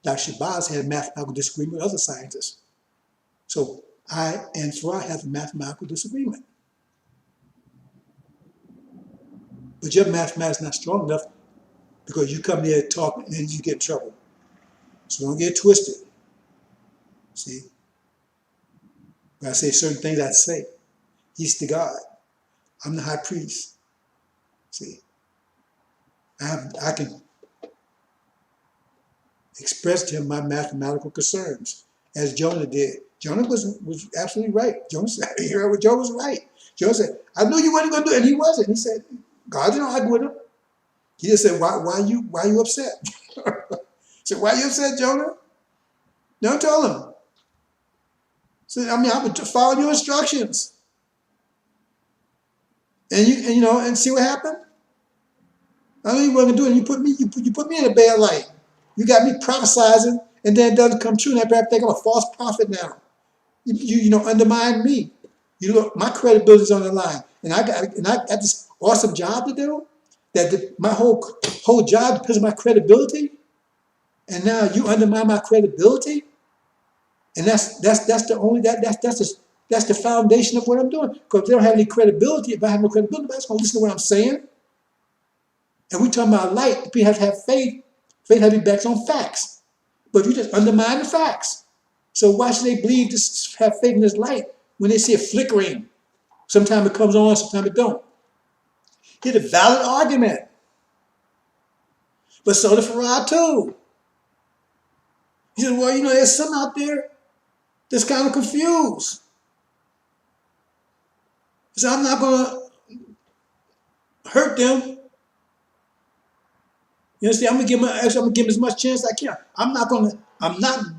A: Dr. Shabazz had a mathematical disagreement with other scientists. So I and Farah have a mathematical disagreement. But your mathematics is not strong enough because you come there and talk and you get in trouble. So don't get twisted. See? When I say certain things, I say, he's the God. I'm the high priest. See? I can express to him my mathematical concerns, as Jonah did. Jonah was absolutely right. Jonah said, you heard what Jonah was right. Jonah said, I knew you weren't going to do it, and he wasn't. He said, God didn't argue with him. He just said, why are you upset? He said, why are you upset, Jonah? Don't tell him. He said, I would follow your instructions. And see what happened? I know you wasn't doing it. You put me in a bad light. You got me prophesizing, and then it doesn't come true, and I think I'm a false prophet now. You undermine me. You look, my credibility is on the line, and I got this awesome job to do. My whole job depends on my credibility, and now you undermine my credibility, and that's the foundation of what I'm doing. Because if they don't have any credibility, if I have no credibility, nobody's going to listen to what I'm saying. And we talking about light. People have to have faith. Faith has to be based on facts. But if you just undermine the facts, so why should they believe this, have faith in this light when they see it flickering? Sometimes it comes on, sometimes it don't. It's a valid argument. But so did Farad too. He said, well, there's some out there that's kind of confused. He said, I'm not going to hurt them. You understand? I'm gonna give him as much chance as I can. I'm not going to not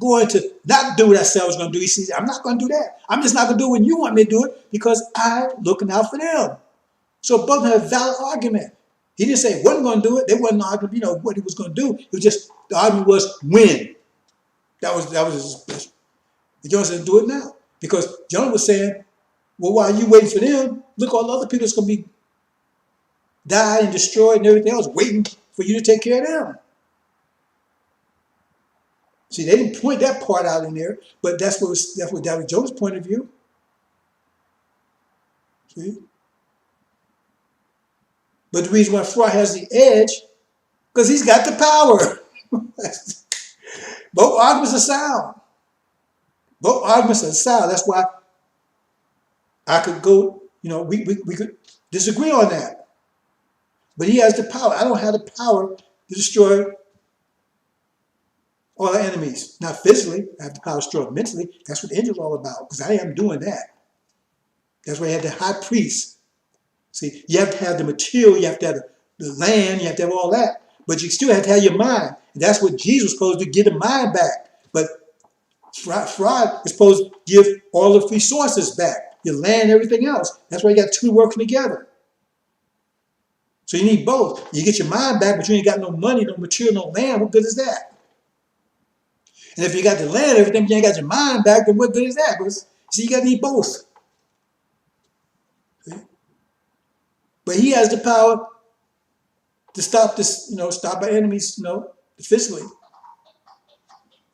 A: do what I said I was going to do. He said, I'm not going to do that. I'm just not going to do it when you want me to do it because I'm looking out for them. So both had a valid argument. He didn't say he wasn't going to do it. They wasn't arguing, what he was going to do. It was just, the argument was when. That was his. Jonah said, do it now. Because Jonah was saying, well, while you waiting for them, look all the other people that's going to be died and destroyed and everything else waiting for you to take care of them. See, they didn't point that part out in there, but that was Jonah's point of view. See? But the reason why Fry has the edge, because he's got the power. Both arguments are sound. Both arguments are sound. That's why I could go, We could disagree on that. But he has the power. I don't have the power to destroy all our enemies. Not physically. I have the power to destroy them mentally. That's what the angel's all about, because I am doing that. That's why you have the high priest. See, you have to have the material, you have to have the land, you have to have all that. But you still have to have your mind. And that's what Jesus was supposed to get the mind back. But fraud is supposed to give all the resources back, your land, everything else. That's why you got two working together. So you need both. You get your mind back, but you ain't got no money, no material, no land. What good is that? And if you got the land, everything, but you ain't got your mind back, then what good is that? Because, see, you got to need both. See? But he has the power to stop this, stop our enemies, physically.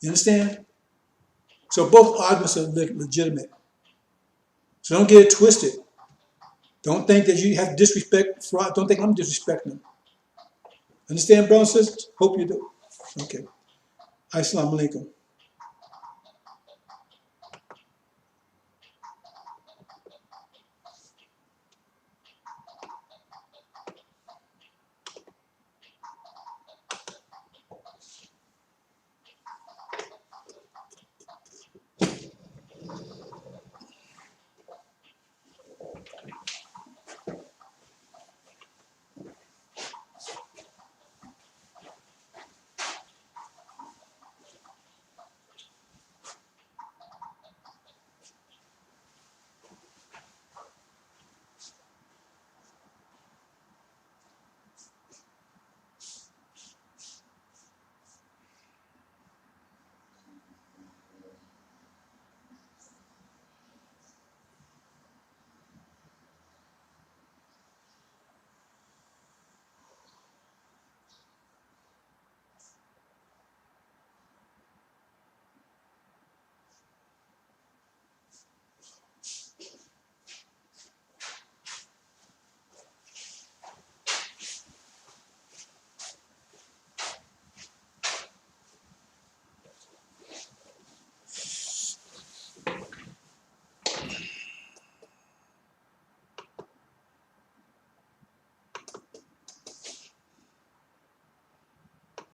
A: You understand? So both arguments are legitimate. So don't get it twisted. Don't think that you have to disrespect fraud. Don't think I'm disrespecting them. Understand, brothers and sisters? Hope you do. Okay. Assalamu alaikum.